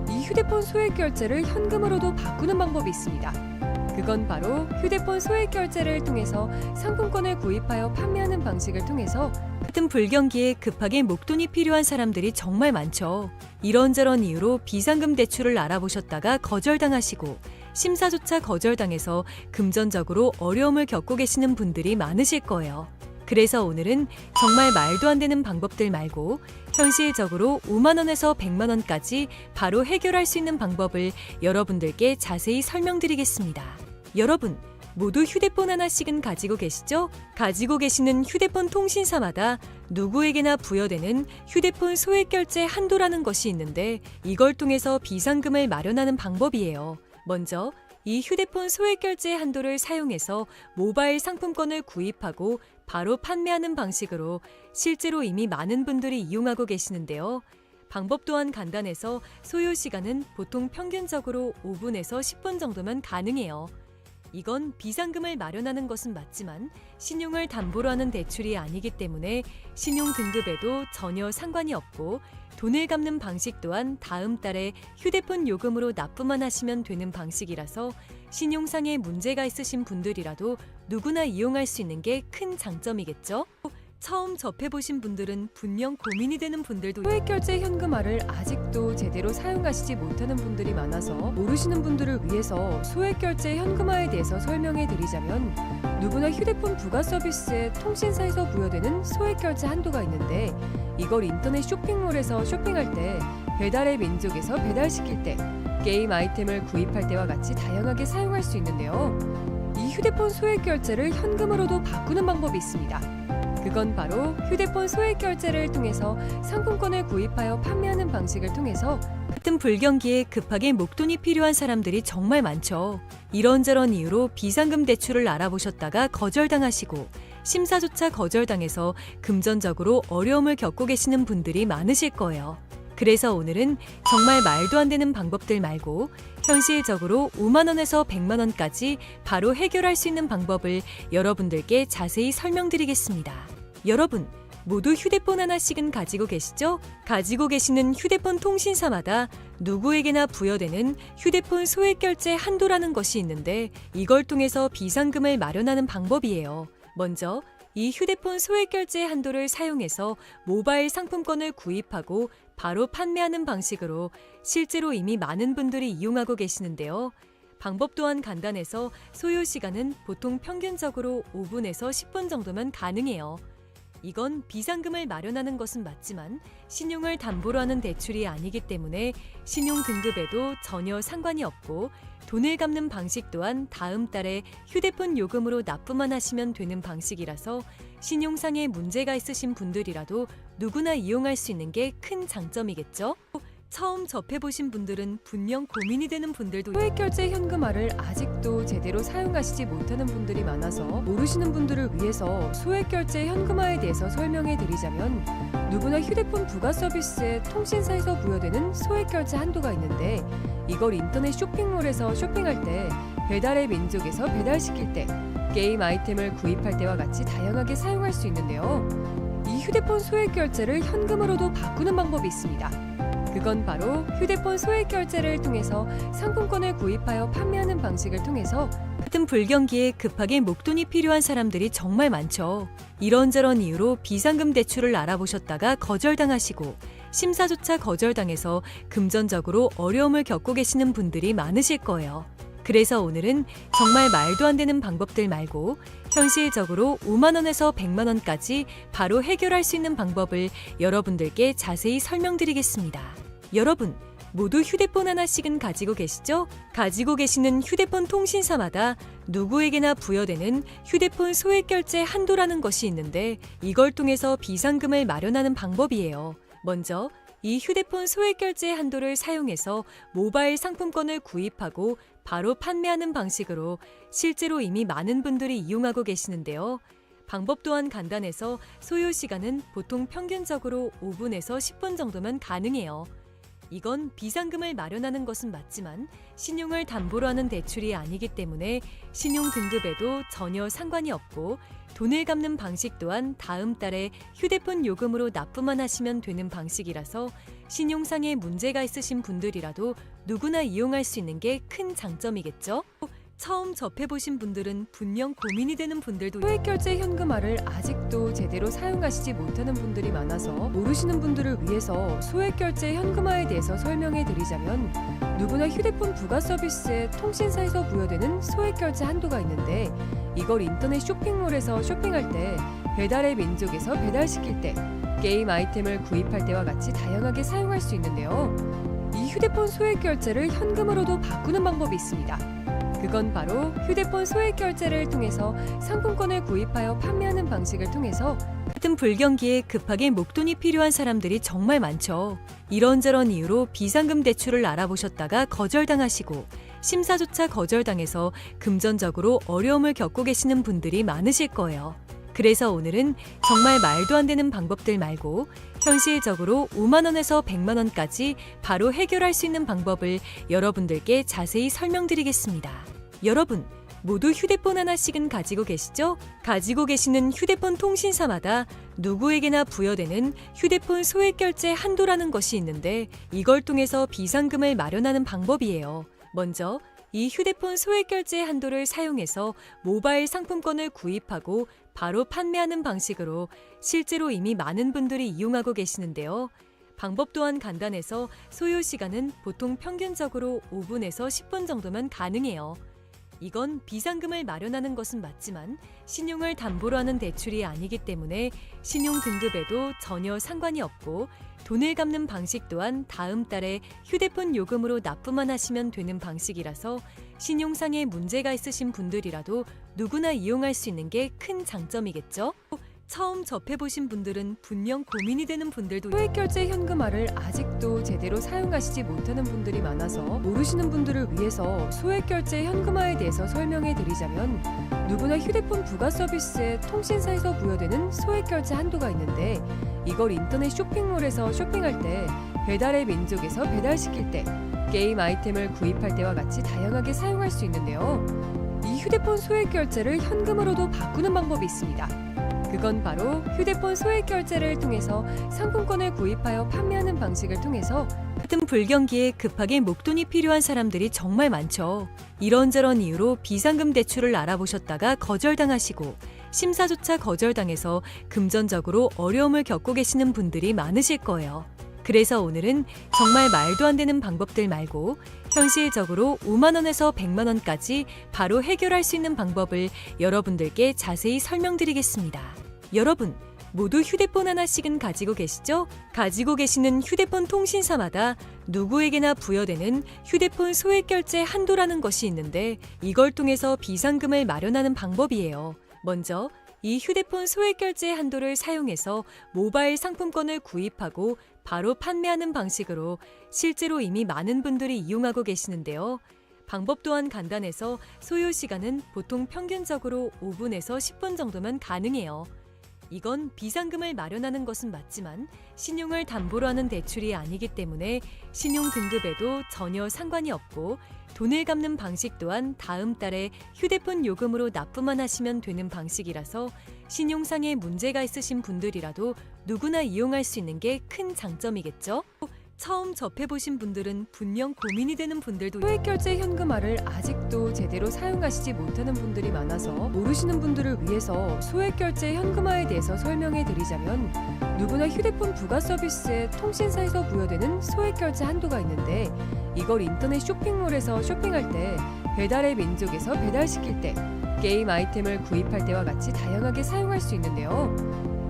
이 휴대폰 소액결제를 현금으로도 바꾸는 방법이 있습니다. 그건 바로 휴대폰 소액결제를 통해서 상품권을 구입하여 판매하는 방식을 통해서 같은 불경기에 급하게 목돈이 필요한 사람들이 정말 많죠. 이런저런 이유로 비상금 대출을 알아보셨다가 거절당하시고 심사조차 거절당해서 금전적으로 어려움을 겪고 계시는 분들이 많으실 거예요. 그래서 오늘은 정말 말도 안 되는 방법들 말고 현실적으로 5만 원에서 100만 원까지 바로 해결할 수 있는 방법을 여러분들께 자세히 설명드리겠습니다. 여러분, 모두 휴대폰 하나씩은 가지고 계시죠? 가지고 계시는 휴대폰 통신사마다 누구에게나 부여되는 휴대폰 소액결제 한도라는 것이 있는데 이걸 통해서 비상금을 마련하는 방법이에요. 먼저 이 휴대폰 소액결제 한도를 사용해서 모바일 상품권을 구입하고 바로 판매하는 방식으로 실제로 이미 많은 분들이 이용하고 계시는데요. 방법 또한 간단해서 소요 시간은 보통 평균적으로 5분에서 10분 정도면 가능해요. 이건 비상금을 마련하는 것은 맞지만 신용을 담보로 하는 대출이 아니기 때문에 신용 등급에도 전혀 상관이 없고 돈을 갚는 방식 또한 다음 달에 휴대폰 요금으로 납부만 하시면 되는 방식이라서 신용상에 문제가 있으신 분들이라도 누구나 이용할 수 있는 게 큰 장점이겠죠? 처음 접해보신 분들은 분명 고민이 되는 분들도 소액결제 현금화를 아직도 제대로 사용하시지 못하는 분들이 많아서 모르시는 분들을 위해서 소액결제 현금화에 대해서 설명해 드리자면 누구나 휴대폰 부가 서비스에 통신사에서 부여되는 소액결제 한도가 있는데 이걸 인터넷 쇼핑몰에서 쇼핑할 때 배달의 민족에서 배달시킬 때 게임 아이템을 구입할 때와 같이 다양하게 사용할 수 있는데요. 이 휴대폰 소액결제를 현금으로도 바꾸는 방법이 있습니다. 그건 바로 휴대폰 소액결제를 통해서 상품권을 구입하여 판매하는 방식을 통해서 같은 불경기에 급하게 목돈이 필요한 사람들이 정말 많죠. 이런저런 이유로 비상금 대출을 알아보셨다가 거절당하시고 심사조차 거절당해서 금전적으로 어려움을 겪고 계시는 분들이 많으실 거예요. 그래서 오늘은 정말 말도 안 되는 방법들 말고 현실적으로 5만 원에서 100만 원까지 바로 해결할 수 있는 방법을 여러분들께 자세히 설명드리겠습니다. 여러분, 모두 휴대폰 하나씩은 가지고 계시죠? 가지고 계시는 휴대폰 통신사마다 누구에게나 부여되는 휴대폰 소액결제 한도라는 것이 있는데 이걸 통해서 비상금을 마련하는 방법이에요. 먼저 이 휴대폰 소액결제 한도를 사용해서 모바일 상품권을 구입하고 바로 판매하는 방식으로 실제로 이미 많은 분들이 이용하고 계시는데요. 방법 또한 간단해서 소요 시간은 보통 평균적으로 5분에서 10분 정도면 가능해요. 이건 비상금을 마련하는 것은 맞지만 신용을 담보로 하는 대출이 아니기 때문에 신용 등급에도 전혀 상관이 없고 돈을 갚는 방식 또한 다음 달에 휴대폰 요금으로 납부만 하시면 되는 방식이라서 신용상에 문제가 있으신 분들이라도 누구나 이용할 수 있는 게 큰 장점이겠죠? 처음 접해보신 분들은 분명 고민이 되는 분들도 소액결제 현금화를 아직도 제대로 사용하시지 못하는 분들이 많아서 모르시는 분들을 위해서 소액결제 현금화에 대해서 설명해 드리자면 누구나 휴대폰 부가 서비스에 통신사에서 부여되는 소액결제 한도가 있는데 이걸 인터넷 쇼핑몰에서 쇼핑할 때 배달의 민족에서 배달시킬 때 게임 아이템을 구입할 때와 같이 다양하게 사용할 수 있는데요. 이 휴대폰 소액결제를 현금으로도 바꾸는 방법이 있습니다. 그건 바로 휴대폰 소액결제를 통해서 상품권을 구입하여 판매하는 방식을 통해서 같은 불경기에 급하게 목돈이 필요한 사람들이 정말 많죠. 이런저런 이유로 비상금 대출을 알아보셨다가 거절당하시고 심사조차 거절당해서 금전적으로 어려움을 겪고 계시는 분들이 많으실 거예요. 그래서 오늘은 정말 말도 안 되는 방법들 말고 현실적으로 5만 원에서 100만 원까지 바로 해결할 수 있는 방법을 여러분들께 자세히 설명드리겠습니다. 여러분, 모두 휴대폰 하나씩은 가지고 계시죠? 가지고 계시는 휴대폰 통신사마다 누구에게나 부여되는 휴대폰 소액결제 한도라는 것이 있는데 이걸 통해서 비상금을 마련하는 방법이에요. 먼저 이 휴대폰 소액결제 한도를 사용해서 모바일 상품권을 구입하고 바로 판매하는 방식으로 실제로 이미 많은 분들이 이용하고 계시는데요. 방법 또한 간단해서 소요 시간은 보통 평균적으로 5분에서 10분 정도면 가능해요. 이건 비상금을 마련하는 것은 맞지만 신용을 담보로 하는 대출이 아니기 때문에 신용 등급에도 전혀 상관이 없고 돈을 갚는 방식 또한 다음 달에 휴대폰 요금으로 납부만 하시면 되는 방식이라서 신용상에 문제가 있으신 분들이라도 누구나 이용할 수 있는 게 큰 장점이겠죠? 처음 접해보신 분들은 분명 고민이 되는 분들도 소액결제 현금화를 아직도 제대로 사용하시지 못하는 분들이 많아서 모르시는 분들을 위해서 소액결제 현금화에 대해서 설명해 드리자면 누구나 휴대폰 부가 서비스에 통신사에서 부여되는 소액결제 한도가 있는데 이걸 인터넷 쇼핑몰에서 쇼핑할 때 배달의 민족에서 배달시킬 때 게임 아이템을 구입할 때와 같이 다양하게 사용할 수 있는데요. 이 휴대폰 소액결제를 현금으로도 바꾸는 방법이 있습니다. 그건 바로 휴대폰 소액결제를 통해서 상품권을 구입하여 판매하는 방식을 통해서 같은 불경기에 급하게 목돈이 필요한 사람들이 정말 많죠. 이런저런 이유로 비상금 대출을 알아보셨다가 거절당하시고 심사조차 거절당해서 금전적으로 어려움을 겪고 계시는 분들이 많으실 거예요. 그래서 오늘은 정말 말도 안 되는 방법들 말고 현실적으로 5만 원에서 100만 원까지 바로 해결할 수 있는 방법을 여러분들께 자세히 설명드리겠습니다. 여러분, 모두 휴대폰 하나씩은 가지고 계시죠? 가지고 계시는 휴대폰 통신사마다 누구에게나 부여되는 휴대폰 소액결제 한도라는 것이 있는데 이걸 통해서 비상금을 마련하는 방법이에요. 먼저 이 휴대폰 소액결제 한도를 사용해서 모바일 상품권을 구입하고 바로 판매하는 방식으로 실제로 이미 많은 분들이 이용하고 계시는데요. 방법 또한 간단해서 소요 시간은 보통 평균적으로 5분에서 10분 정도면 가능해요. 이건 비상금을 마련하는 것은 맞지만 신용을 담보로 하는 대출이 아니기 때문에 신용 등급에도 전혀 상관이 없고 돈을 갚는 방식 또한 다음 달에 휴대폰 요금으로 납부만 하시면 되는 방식이라서 신용상에 문제가 있으신 분들이라도 누구나 이용할 수 있는 게 큰 장점이겠죠? 처음 접해보신 분들은 분명 고민이 되는 분들도 소액결제 현금화를 아직도 제대로 사용하시지 못하는 분들이 많아서 모르시는 분들을 위해서 소액결제 현금화에 대해서 설명해 드리자면, 누구나 휴대폰 부가 서비스에 통신사에서 부여되는 소액결제 한도가 있는데, 이걸 인터넷 쇼핑몰에서 쇼핑할 때, 배달의 민족에서 배달시킬 때, 게임 아이템을 구입할 때와 같이 다양하게 사용할 수 있는데요. 이 휴대폰 소액결제를 현금으로도 바꾸는 방법이 있습니다. 그건 바로 휴대폰 소액결제를 통해서 상품권을 구입하여 판매하는 방식을 통해서, 같은 불경기에 급하게 목돈이 필요한 사람들이 정말 많죠. 이런저런 이유로 비상금 대출을 알아보셨다가 거절당하시고, 심사조차 거절당해서 금전적으로 어려움을 겪고 계시는 분들이 많으실 거예요. 그래서 오늘은 정말 말도 안 되는 방법들 말고 현실적으로 5만 원에서 100만 원까지 바로 해결할 수 있는 방법을 여러분들께 자세히 설명드리겠습니다. 여러분, 모두 휴대폰 하나씩은 가지고 계시죠? 가지고 계시는 휴대폰 통신사마다 누구에게나 부여되는 휴대폰 소액결제 한도라는 것이 있는데, 이걸 통해서 비상금을 마련하는 방법이에요. 먼저 이 휴대폰 소액결제 한도를 사용해서 모바일 상품권을 구입하고 바로 판매하는 방식으로 실제로 이미 많은 분들이 이용하고 계시는데요. 방법 또한 간단해서 소요 시간은 보통 평균적으로 5분에서 10분 정도면 가능해요. 이건 비상금을 마련하는 것은 맞지만 신용을 담보로 하는 대출이 아니기 때문에 신용 등급에도 전혀 상관이 없고, 돈을 갚는 방식 또한 다음 달에 휴대폰 요금으로 납부만 하시면 되는 방식이라서 신용상에 문제가 있으신 분들이라도 누구나 이용할 수 있는 게 큰 장점이겠죠? 처음 접해보신 분들은 분명 고민이 되는 분들도 소액결제 현금화를 아직도 제대로 사용하시지 못하는 분들이 많아서 모르시는 분들을 위해서 소액결제 현금화에 대해서 설명해 드리자면, 누구나 휴대폰 부가 서비스에 통신사에서 부여되는 소액결제 한도가 있는데, 이걸 인터넷 쇼핑몰에서 쇼핑할 때, 배달의 민족에서 배달시킬 때, 게임 아이템을 구입할 때와 같이 다양하게 사용할 수 있는데요.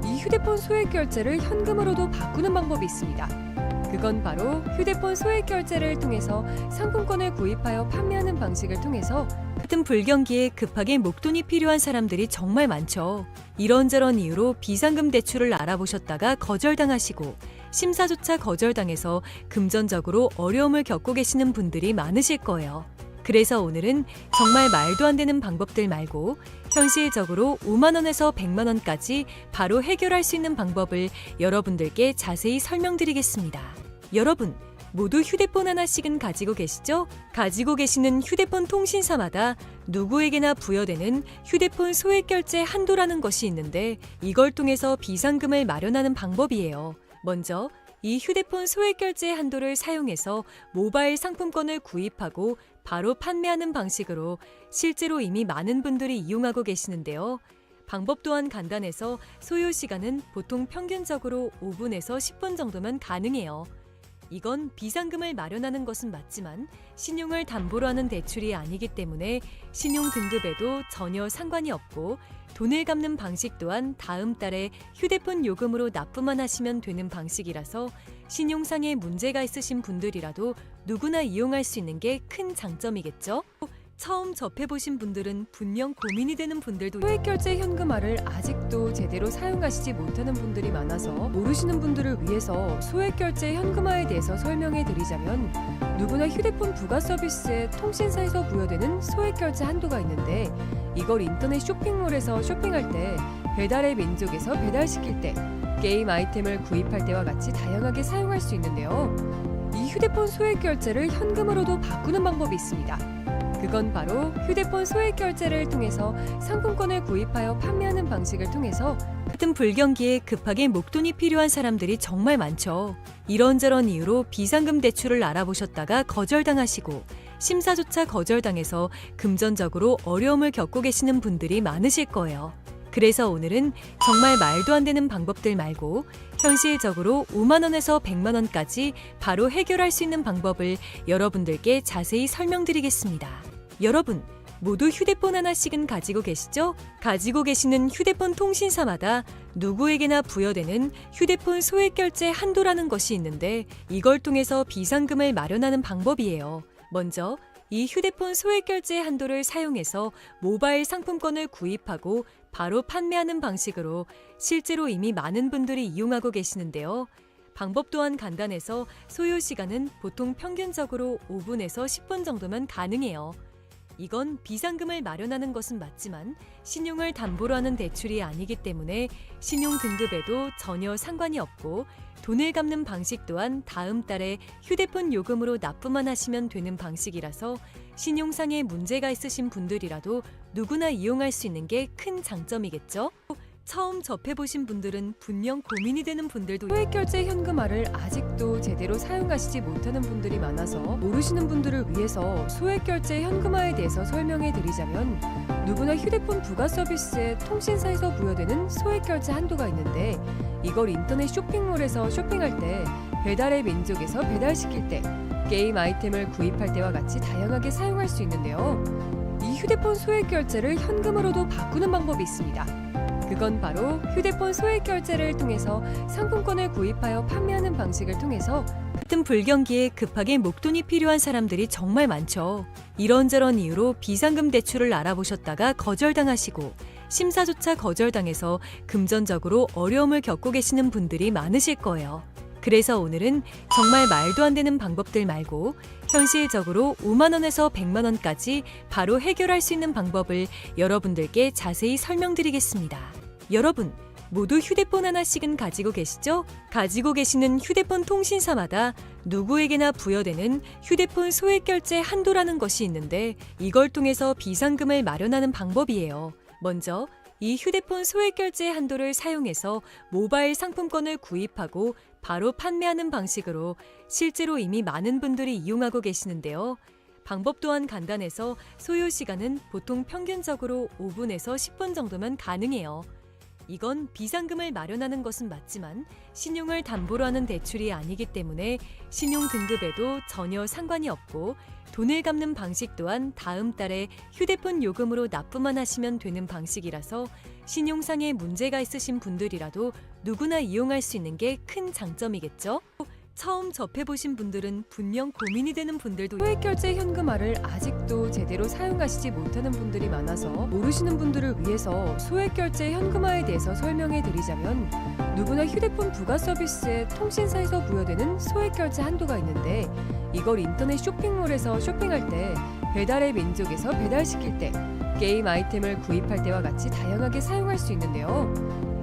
이 휴대폰 소액결제를 현금으로도 바꾸는 방법이 있습니다. 그건 바로 휴대폰 소액결제를 통해서 상품권을 구입하여 판매하는 방식을 통해서, 같은 불경기에 급하게 목돈이 필요한 사람들이 정말 많죠. 이런저런 이유로 비상금 대출을 알아보셨다가 거절당하시고, 심사조차 거절당해서 금전적으로 어려움을 겪고 계시는 분들이 많으실 거예요. 그래서 오늘은 정말 말도 안 되는 방법들 말고 현실적으로 5만 원에서 100만 원까지 바로 해결할 수 있는 방법을 여러분들께 자세히 설명드리겠습니다. 여러분, 모두 휴대폰 하나씩은 가지고 계시죠? 가지고 계시는 휴대폰 통신사마다 누구에게나 부여되는 휴대폰 소액결제 한도라는 것이 있는데, 이걸 통해서 비상금을 마련하는 방법이에요. 먼저 이 휴대폰 소액결제 한도를 사용해서 모바일 상품권을 구입하고 바로 판매하는 방식으로 실제로 이미 많은 분들이 이용하고 계시는데요. 방법 또한 간단해서 소요 시간은 보통 평균적으로 5분에서 10분 정도면 가능해요. 이건 비상금을 마련하는 것은 맞지만 신용을 담보로 하는 대출이 아니기 때문에 신용 등급에도 전혀 상관이 없고, 돈을 갚는 방식 또한 다음 달에 휴대폰 요금으로 납부만 하시면 되는 방식이라서 신용상에 문제가 있으신 분들이라도 누구나 이용할 수 있는 게 큰 장점이겠죠? 처음 접해보신 분들은 분명 고민이 되는 분들도 소액결제 현금화를 아직도 제대로 사용하시지 못하는 분들이 많아서 모르시는 분들을 위해서 소액결제 현금화에 대해서 설명해 드리자면, 누구나 휴대폰 부가 서비스에 통신사에서 부여되는 소액결제 한도가 있는데, 이걸 인터넷 쇼핑몰에서 쇼핑할 때, 배달의 민족에서 배달시킬 때, 게임 아이템을 구입할 때와 같이 다양하게 사용할 수 있는데요. 이 휴대폰 소액결제를 현금으로도 바꾸는 방법이 있습니다. 그건 바로 휴대폰 소액결제를 통해서 상품권을 구입하여 판매하는 방식을 통해서, 같은 불경기에 급하게 목돈이 필요한 사람들이 정말 많죠. 이런저런 이유로 비상금 대출을 알아보셨다가 거절당하시고, 심사조차 거절당해서 금전적으로 어려움을 겪고 계시는 분들이 많으실 거예요. 그래서 오늘은 정말 말도 안 되는 방법들 말고 현실적으로 5만 원에서 100만 원까지 바로 해결할 수 있는 방법을 여러분들께 자세히 설명드리겠습니다. 여러분, 모두 휴대폰 하나씩은 가지고 계시죠? 가지고 계시는 휴대폰 통신사마다 누구에게나 부여되는 휴대폰 소액결제 한도라는 것이 있는데, 이걸 통해서 비상금을 마련하는 방법이에요. 먼저 이 휴대폰 소액결제 한도를 사용해서 모바일 상품권을 구입하고 바로 판매하는 방식으로 실제로 이미 많은 분들이 이용하고 계시는데요. 방법 또한 간단해서 소요 시간은 보통 평균적으로 5분에서 10분 정도면 가능해요. 이건 비상금을 마련하는 것은 맞지만 신용을 담보로 하는 대출이 아니기 때문에 신용 등급에도 전혀 상관이 없고 돈을 갚는 방식 또한 다음 달에 휴대폰 요금으로 납부만 하시면 되는 방식이라서 신용상에 문제가 있으신 분들이라도 누구나 이용할 수 있는 게 큰 장점이겠죠? 처음 접해보신 분들은 분명 고민이 되는 분들도 소액결제 현금화를 아직도 제대로 사용하시지 못하는 분들이 많아서 모르시는 분들을 위해서 소액결제 현금화에 대해서 설명해 드리자면 누구나 휴대폰 부가 서비스에 통신사에서 부여되는 소액결제 한도가 있는데 이걸 인터넷 쇼핑몰에서 쇼핑할 때 배달의 민족에서 배달시킬 때 게임 아이템을 구입할 때와 같이 다양하게 사용할 수 있는데요. 이 휴대폰 소액결제를 현금으로도 바꾸는 방법이 있습니다. 그건 바로 휴대폰 소액결제를 통해서 상품권을 구입하여 판매하는 방식을 통해서 같은 불경기에 급하게 목돈이 필요한 사람들이 정말 많죠. 이런저런 이유로 비상금 대출을 알아보셨다가 거절당하시고 심사조차 거절당해서 금전적으로 어려움을 겪고 계시는 분들이 많으실 거예요. 그래서 오늘은 정말 말도 안 되는 방법들 말고 현실적으로 5만 원에서 100만 원까지 바로 해결할 수 있는 방법을 여러분들께 자세히 설명드리겠습니다. 여러분, 모두 휴대폰 하나씩은 가지고 계시죠? 가지고 계시는 휴대폰 통신사마다 누구에게나 부여되는 휴대폰 소액결제 한도라는 것이 있는데 이걸 통해서 비상금을 마련하는 방법이에요. 먼저 이 휴대폰 소액결제 한도를 사용해서 모바일 상품권을 구입하고 바로 판매하는 방식으로 실제로 이미 많은 분들이 이용하고 계시는데요. 방법 또한 간단해서 소요 시간은 보통 평균적으로 5분에서 10분 정도면 가능해요. 이건 비상금을 마련하는 것은 맞지만 신용을 담보로 하는 대출이 아니기 때문에 신용 등급에도 전혀 상관이 없고 돈을 갚는 방식 또한 다음 달에 휴대폰 요금으로 납부만 하시면 되는 방식이라서 신용상에 문제가 있으신 분들이라도 누구나 이용할 수 있는 게 큰 장점이겠죠? 처음 접해보신 분들은 분명 고민이 되는 분들도 소액결제 현금화를 아직도 제대로 사용하시지 못하는 분들이 많아서 모르시는 분들을 위해서 소액결제 현금화에 대해서 설명해 드리자면 누구나 휴대폰 부가 서비스에 통신사에서 부여되는 소액결제 한도가 있는데 이걸 인터넷 쇼핑몰에서 쇼핑할 때 배달의 민족에서 배달시킬 때 게임 아이템을 구입할 때와 같이 다양하게 사용할 수 있는데요.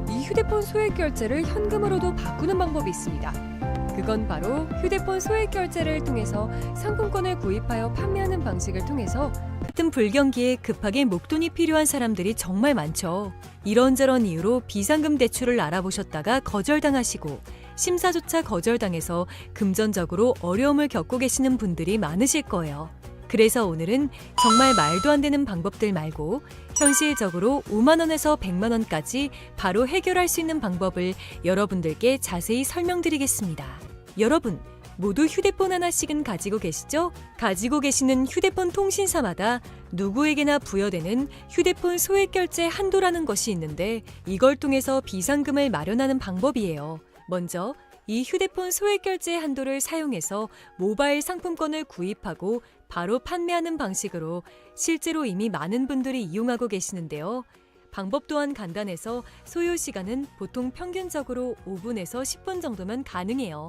이 휴대폰 소액결제를 현금으로도 바꾸는 방법이 있습니다. 그건 바로 휴대폰 소액결제를 통해서 상품권을 구입하여 판매하는 방식을 통해서 같은 불경기에 급하게 목돈이 필요한 사람들이 정말 많죠. 이런저런 이유로 비상금 대출을 알아보셨다가 거절당하시고 심사조차 거절당해서 금전적으로 어려움을 겪고 계시는 분들이 많으실 거예요. 그래서 오늘은 정말 말도 안 되는 방법들 말고 현실적으로 5만 원에서 100만 원까지 바로 해결할 수 있는 방법을 여러분들께 자세히 설명드리겠습니다. 여러분, 모두 휴대폰 하나씩은 가지고 계시죠? 가지고 계시는 휴대폰 통신사마다 누구에게나 부여되는 휴대폰 소액결제 한도라는 것이 있는데 이걸 통해서 비상금을 마련하는 방법이에요. 먼저 이 휴대폰 소액결제 한도를 사용해서 모바일 상품권을 구입하고 바로 판매하는 방식으로 실제로 이미 많은 분들이 이용하고 계시는데요. 방법 또한 간단해서 소요 시간은 보통 평균적으로 5분에서 10분 정도면 가능해요.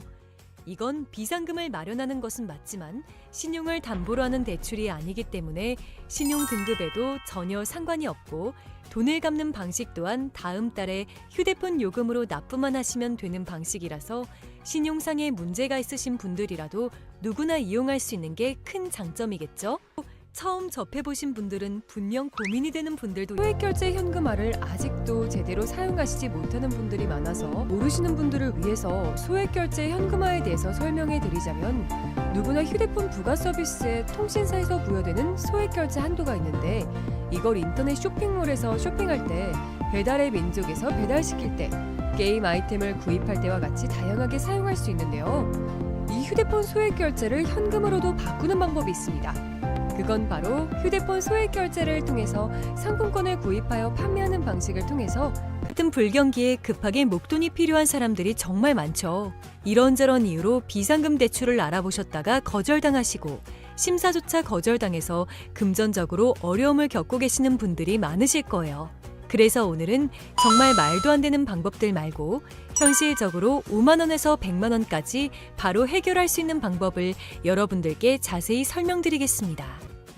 이건 비상금을 마련하는 것은 맞지만 신용을 담보로 하는 대출이 아니기 때문에 신용 등급에도 전혀 상관이 없고 돈을 갚는 방식 또한 다음 달에 휴대폰 요금으로 납부만 하시면 되는 방식이라서 신용상에 문제가 있으신 분들이라도 누구나 이용할 수 있는 게 큰 장점이겠죠? 처음 접해보신 분들은 분명 고민이 되는 분들도 소액결제 현금화를 아직도 제대로 사용하시지 못하는 분들이 많아서 모르시는 분들을 위해서 소액결제 현금화에 대해서 설명해 드리자면 누구나 휴대폰 부가 서비스에 통신사에서 부여되는 소액결제 한도가 있는데 이걸 인터넷 쇼핑몰에서 쇼핑할 때 배달의 민족에서 배달시킬 때 게임 아이템을 구입할 때와 같이 다양하게 사용할 수 있는데요. 이 휴대폰 소액결제를 현금으로도 바꾸는 방법이 있습니다. 그건 바로 휴대폰 소액결제를 통해서 상품권을 구입하여 판매하는 방식을 통해서 같은 불경기에 급하게 목돈이 필요한 사람들이 정말 많죠. 이런저런 이유로 비상금 대출을 알아보셨다가 거절당하시고 심사조차 거절당해서 금전적으로 어려움을 겪고 계시는 분들이 많으실 거예요. 그래서 오늘은 정말 말도 안 되는 방법들 말고 현실적으로 5만 원에서 100만 원까지 바로 해결할 수 있는 방법을 여러분들께 자세히 설명드리겠습니다.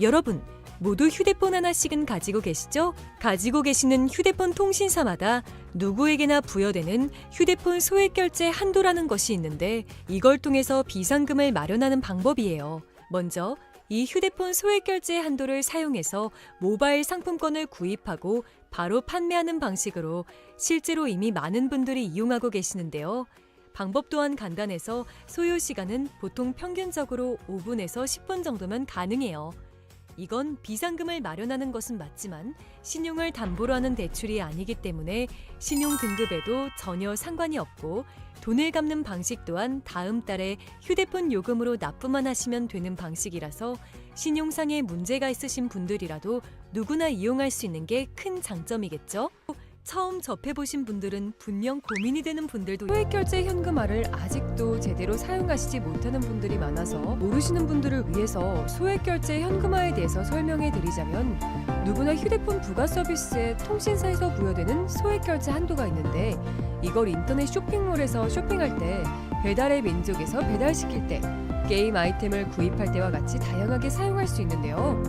여러분, 모두 휴대폰 하나씩은 가지고 계시죠? 가지고 계시는 휴대폰 통신사마다 누구에게나 부여되는 휴대폰 소액 결제 한도라는 것이 있는데 이걸 통해서 비상금을 마련하는 방법이에요. 먼저 이 휴대폰 소액 결제 한도를 사용해서 모바일 상품권을 구입하고 바로 판매하는 방식으로 실제로 이미 많은 분들이 이용하고 계시는데요. 방법 또한 간단해서 소요 시간은 보통 평균적으로 5분에서 10분 정도면 가능해요. 이건 비상금을 마련하는 것은 맞지만 신용을 담보로 하는 대출이 아니기 때문에 신용 등급에도 전혀 상관이 없고 돈을 갚는 방식 또한 다음 달에 휴대폰 요금으로 납부만 하시면 되는 방식이라서 신용상에 문제가 있으신 분들이라도 누구나 이용할 수 있는 게 큰 장점이겠죠? 처음 접해보신 분들은 분명 고민이 되는 분들도 소액결제 현금화를 아직도 제대로 사용하시지 못하는 분들이 많아서 모르시는 분들을 위해서 소액결제 현금화에 대해서 설명해 드리자면 누구나 휴대폰 부가 서비스에 통신사에서 부여되는 소액결제 한도가 있는데 이걸 인터넷 쇼핑몰에서 쇼핑할 때 배달의 민족에서 배달시킬 때 게임 아이템을 구입할 때와 같이 다양하게 사용할 수 있는데요.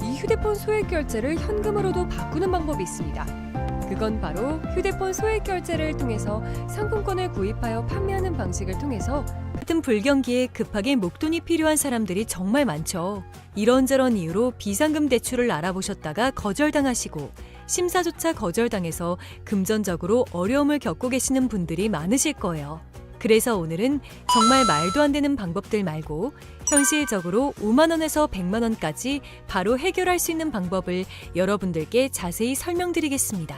이 휴대폰 소액결제를 현금으로도 바꾸는 방법이 있습니다. 그건 바로 휴대폰 소액 결제를 통해서 상품권을 구입하여 판매하는 방식을 통해서 같은 불경기에 급하게 목돈이 필요한 사람들이 정말 많죠. 이런저런 이유로 비상금 대출을 알아보셨다가 거절당하시고 심사조차 거절당해서 금전적으로 어려움을 겪고 계시는 분들이 많으실 거예요. 그래서 오늘은 정말 말도 안 되는 방법들 말고 현실적으로 5만 원에서 100만 원까지 바로 해결할 수 있는 방법을 여러분들께 자세히 설명드리겠습니다.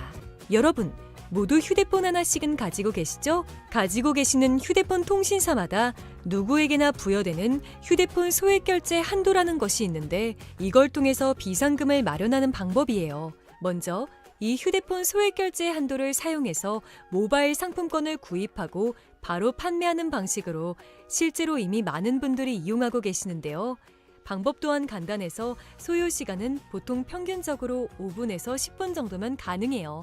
여러분, 모두 휴대폰 하나씩은 가지고 계시죠? 가지고 계시는 휴대폰 통신사마다 누구에게나 부여되는 휴대폰 소액 결제 한도라는 것이 있는데 이걸 통해서 비상금을 마련하는 방법이에요. 먼저 이 휴대폰 소액 결제 한도를 사용해서 모바일 상품권을 구입하고 바로 판매하는 방식으로 실제로 이미 많은 분들이 이용하고 계시는데요. 방법 또한 간단해서 소요 시간은 보통 평균적으로 5분에서 10분 정도면 가능해요.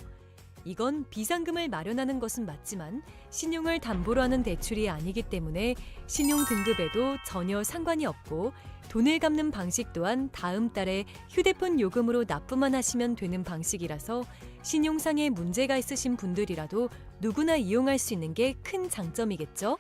이건 비상금을 마련하는 것은 맞지만 신용을 담보로 하는 대출이 아니기 때문에 신용 등급에도 전혀 상관이 없고 돈을 갚는 방식 또한 다음 달에 휴대폰 요금으로 납부만 하시면 되는 방식이라서 신용상에 문제가 있으신 분들이라도 누구나 이용할 수 있는 게 큰 장점이겠죠?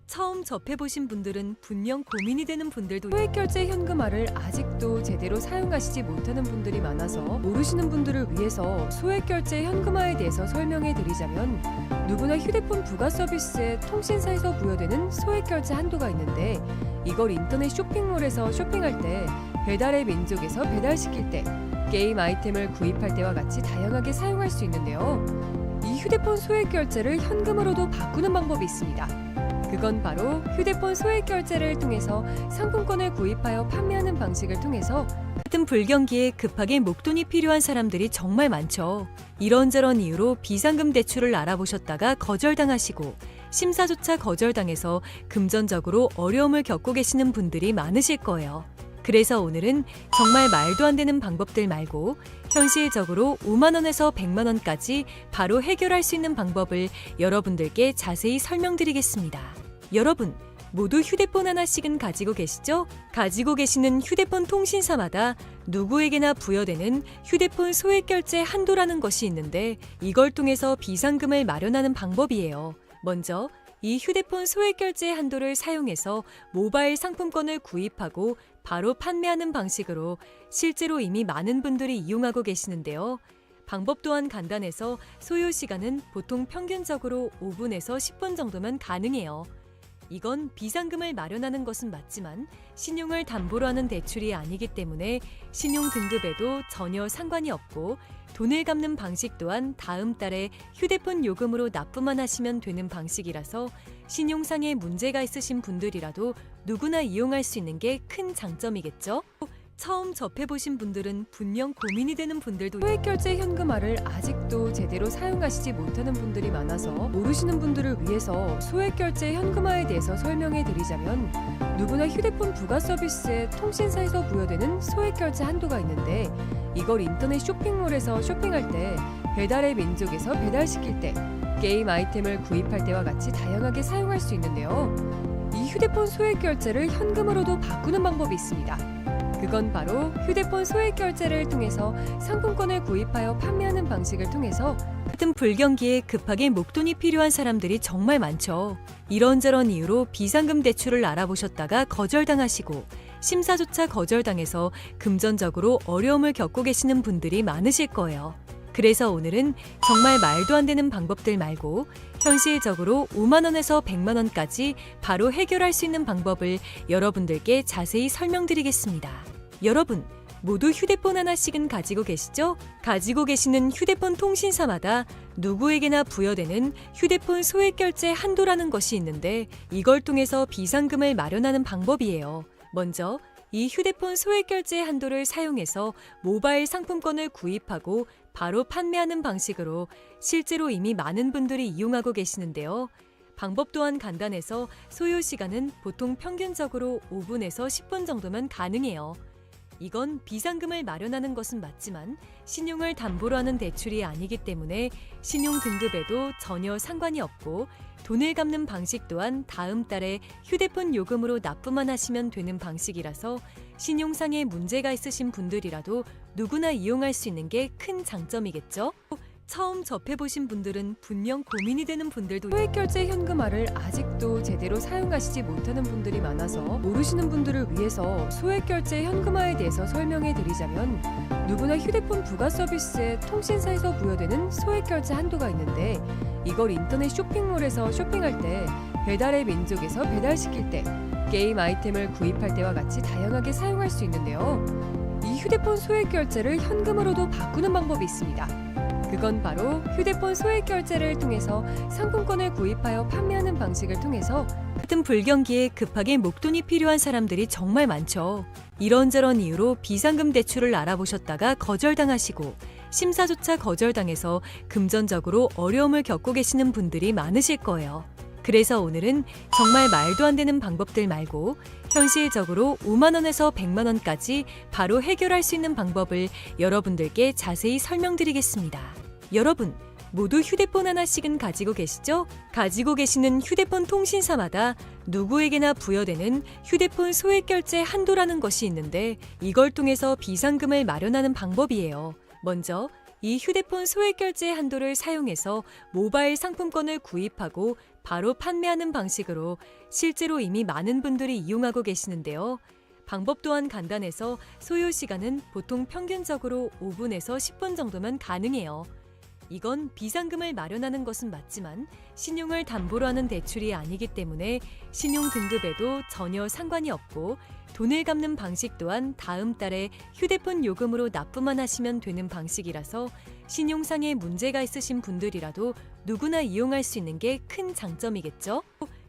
처음 접해보신 분들은 분명 고민이 되는 분들도 소액결제 현금화를 아직도 제대로 사용하시지 못하는 분들이 많아서 모르시는 분들을 위해서 소액결제 현금화에 대해서 설명해 드리자면 누구나 휴대폰 부가 서비스에 통신사에서 부여되는 소액결제 한도가 있는데 이걸 인터넷 쇼핑몰에서 쇼핑할 때 배달의 민족에서 배달시킬 때 게임 아이템을 구입할 때와 같이 다양하게 사용할 수 있는데요. 이 휴대폰 소액결제를 현금으로도 바꾸는 방법이 있습니다. 그건 바로 휴대폰 소액 결제를 통해서 상품권을 구입하여 판매하는 방식을 통해서 같은 불경기에 급하게 목돈이 필요한 사람들이 정말 많죠. 이런저런 이유로 비상금 대출을 알아보셨다가 거절당하시고 심사조차 거절당해서 금전적으로 어려움을 겪고 계시는 분들이 많으실 거예요. 그래서 오늘은 정말 말도 안 되는 방법들 말고 현실적으로 5만 원에서 100만 원까지 바로 해결할 수 있는 방법을 여러분들께 자세히 설명드리겠습니다. 여러분, 모두 휴대폰 하나씩은 가지고 계시죠? 가지고 계시는 휴대폰 통신사마다 누구에게나 부여되는 휴대폰 소액 결제 한도라는 것이 있는데 이걸 통해서 비상금을 마련하는 방법이에요. 먼저 이 휴대폰 소액 결제 한도를 사용해서 모바일 상품권을 구입하고 바로 판매하는 방식으로 실제로 이미 많은 분들이 이용하고 계시는데요. 방법 또한 간단해서 소요 시간은 보통 평균적으로 5분에서 10분 정도면 가능해요. 이건 비상금을 마련하는 것은 맞지만 신용을 담보로 하는 대출이 아니기 때문에 신용 등급에도 전혀 상관이 없고 돈을 갚는 방식 또한 다음 달에 휴대폰 요금으로 납부만 하시면 되는 방식이라서 신용상에 문제가 있으신 분들이라도 누구나 이용할 수 있는 게 큰 장점이겠죠? 처음 접해보신 분들은 분명 고민이 되는 분들도 소액결제 현금화를 아직도 제대로 사용하시지 못하는 분들이 많아서 모르시는 분들을 위해서 소액결제 현금화에 대해서 설명해 드리자면 누구나 휴대폰 부가 서비스에 통신사에서 부여되는 소액결제 한도가 있는데 이걸 인터넷 쇼핑몰에서 쇼핑할 때 배달의 민족에서 배달시킬 때, 게임 아이템을 구입할 때와 같이 다양하게 사용할 수 있는데요. 이 휴대폰 소액 결제를 현금으로도 바꾸는 방법이 있습니다. 그건 바로 휴대폰 소액 결제를 통해서 상품권을 구입하여 판매하는 방식을 통해서 같은 불경기에 급하게 목돈이 필요한 사람들이 정말 많죠. 이런저런 이유로 비상금 대출을 알아보셨다가 거절당하시고 심사조차 거절당해서 금전적으로 어려움을 겪고 계시는 분들이 많으실 거예요. 그래서 오늘은 정말 말도 안 되는 방법들 말고 현실적으로 5만 원에서 100만 원까지 바로 해결할 수 있는 방법을 여러분들께 자세히 설명드리겠습니다. 여러분, 모두 휴대폰 하나씩은 가지고 계시죠? 가지고 계시는 휴대폰 통신사마다 누구에게나 부여되는 휴대폰 소액 결제 한도라는 것이 있는데 이걸 통해서 비상금을 마련하는 방법이에요. 먼저 이 휴대폰 소액 결제 한도를 사용해서 모바일 상품권을 구입하고 바로 판매하는 방식으로 실제로 이미 많은 분들이 이용하고 계시는데요. 방법 또한 간단해서 소요 시간은 보통 평균적으로 5분에서 10분 정도면 가능해요. 이건 비상금을 마련하는 것은 맞지만 신용을 담보로 하는 대출이 아니기 때문에 신용 등급에도 전혀 상관이 없고 돈을 갚는 방식 또한 다음 달에 휴대폰 요금으로 납부만 하시면 되는 방식이라서 신용상의 문제가 있으신 분들이라도 누구나 이용할 수 있는 게 큰 장점이겠죠? 처음 접해보신 분들은 분명 고민이 되는 분들도 소액 결제 현금화를 아직도 제대로 사용하시지 못하는 분들이 많아서 모르시는 분들을 위해서 소액 결제 현금화에 대해서 설명해 드리자면 누구나 휴대폰 부가 서비스에 통신사에서 부여되는 소액 결제 한도가 있는데 이걸 인터넷 쇼핑몰에서 쇼핑할 때, 배달의 민족에서 배달시킬 때, 게임 아이템을 구입할 때와 같이 다양하게 사용할 수 있는데요. 이 휴대폰 소액 결제를 현금으로도 바꾸는 방법이 있습니다. 그건 바로 휴대폰 소액 결제를 통해서 상품권을 구입하여 판매하는 방식을 통해서 같은 불경기에 급하게 목돈이 필요한 사람들이 정말 많죠. 이런저런 이유로 비상금 대출을 알아보셨다가 거절당하시고 심사조차 거절당해서 금전적으로 어려움을 겪고 계시는 분들이 많으실 거예요. 그래서 오늘은 정말 말도 안 되는 방법들 말고 현실적으로 5만 원에서 100만 원까지 바로 해결할 수 있는 방법을 여러분들께 자세히 설명드리겠습니다. 여러분, 모두 휴대폰 하나씩은 가지고 계시죠? 가지고 계시는 휴대폰 통신사마다 누구에게나 부여되는 휴대폰 소액 결제 한도라는 것이 있는데 이걸 통해서 비상금을 마련하는 방법이에요. 먼저 이 휴대폰 소액 결제 한도를 사용해서 모바일 상품권을 구입하고 바로 판매하는 방식으로 실제로 이미 많은 분들이 이용하고 계시는데요. 방법 또한 간단해서 소요 시간은 보통 평균적으로 5분에서 10분 정도면 가능해요. 이건 비상금을 마련하는 것은 맞지만 신용을 담보로 하는 대출이 아니기 때문에 신용 등급에도 전혀 상관이 없고 돈을 갚는 방식 또한 다음 달에 휴대폰 요금으로 납부만 하시면 되는 방식이라서 신용상의 문제가 있으신 분들이라도 누구나 이용할 수 있는 게 큰 장점이겠죠?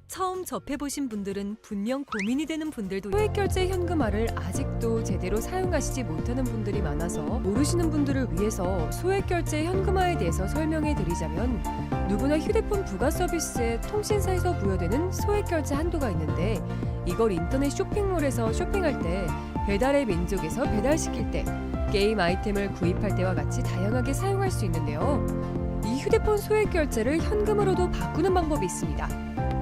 처음 접해보신 분들은 분명 고민이 되는 분들도 소액 결제 현금화를 아직도 제대로 사용하시지 못하는 분들이 많아서 모르시는 분들을 위해서 소액 결제 현금화에 대해서 설명해 드리자면 누구나 휴대폰 부가 서비스에 통신사에서 부여되는 소액 결제 한도가 있는데 이걸 인터넷 쇼핑몰에서 쇼핑할 때, 배달의 민족에서 배달시킬 때, 게임 아이템을 구입할 때와 같이 다양하게 사용할 수 있는데요. 이 휴대폰 소액 결제를 현금으로도 바꾸는 방법이 있습니다.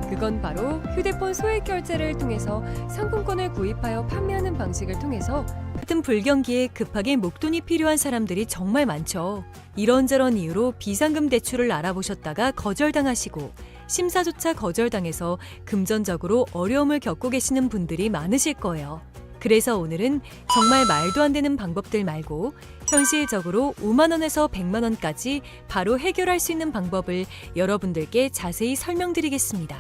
그건 바로 휴대폰 소액 결제를 통해서 상품권을 구입하여 판매하는 방식을 통해서 같은 불경기에 급하게 목돈이 필요한 사람들이 정말 많죠. 이런저런 이유로 비상금 대출을 알아보셨다가 거절당하시고 심사조차 거절당해서 금전적으로 어려움을 겪고 계시는 분들이 많으실 거예요. 그래서 오늘은 정말 말도 안 되는 방법들 말고 현실적으로 5만 원에서 100만 원까지 바로 해결할 수 있는 방법을 여러분들께 자세히 설명드리겠습니다.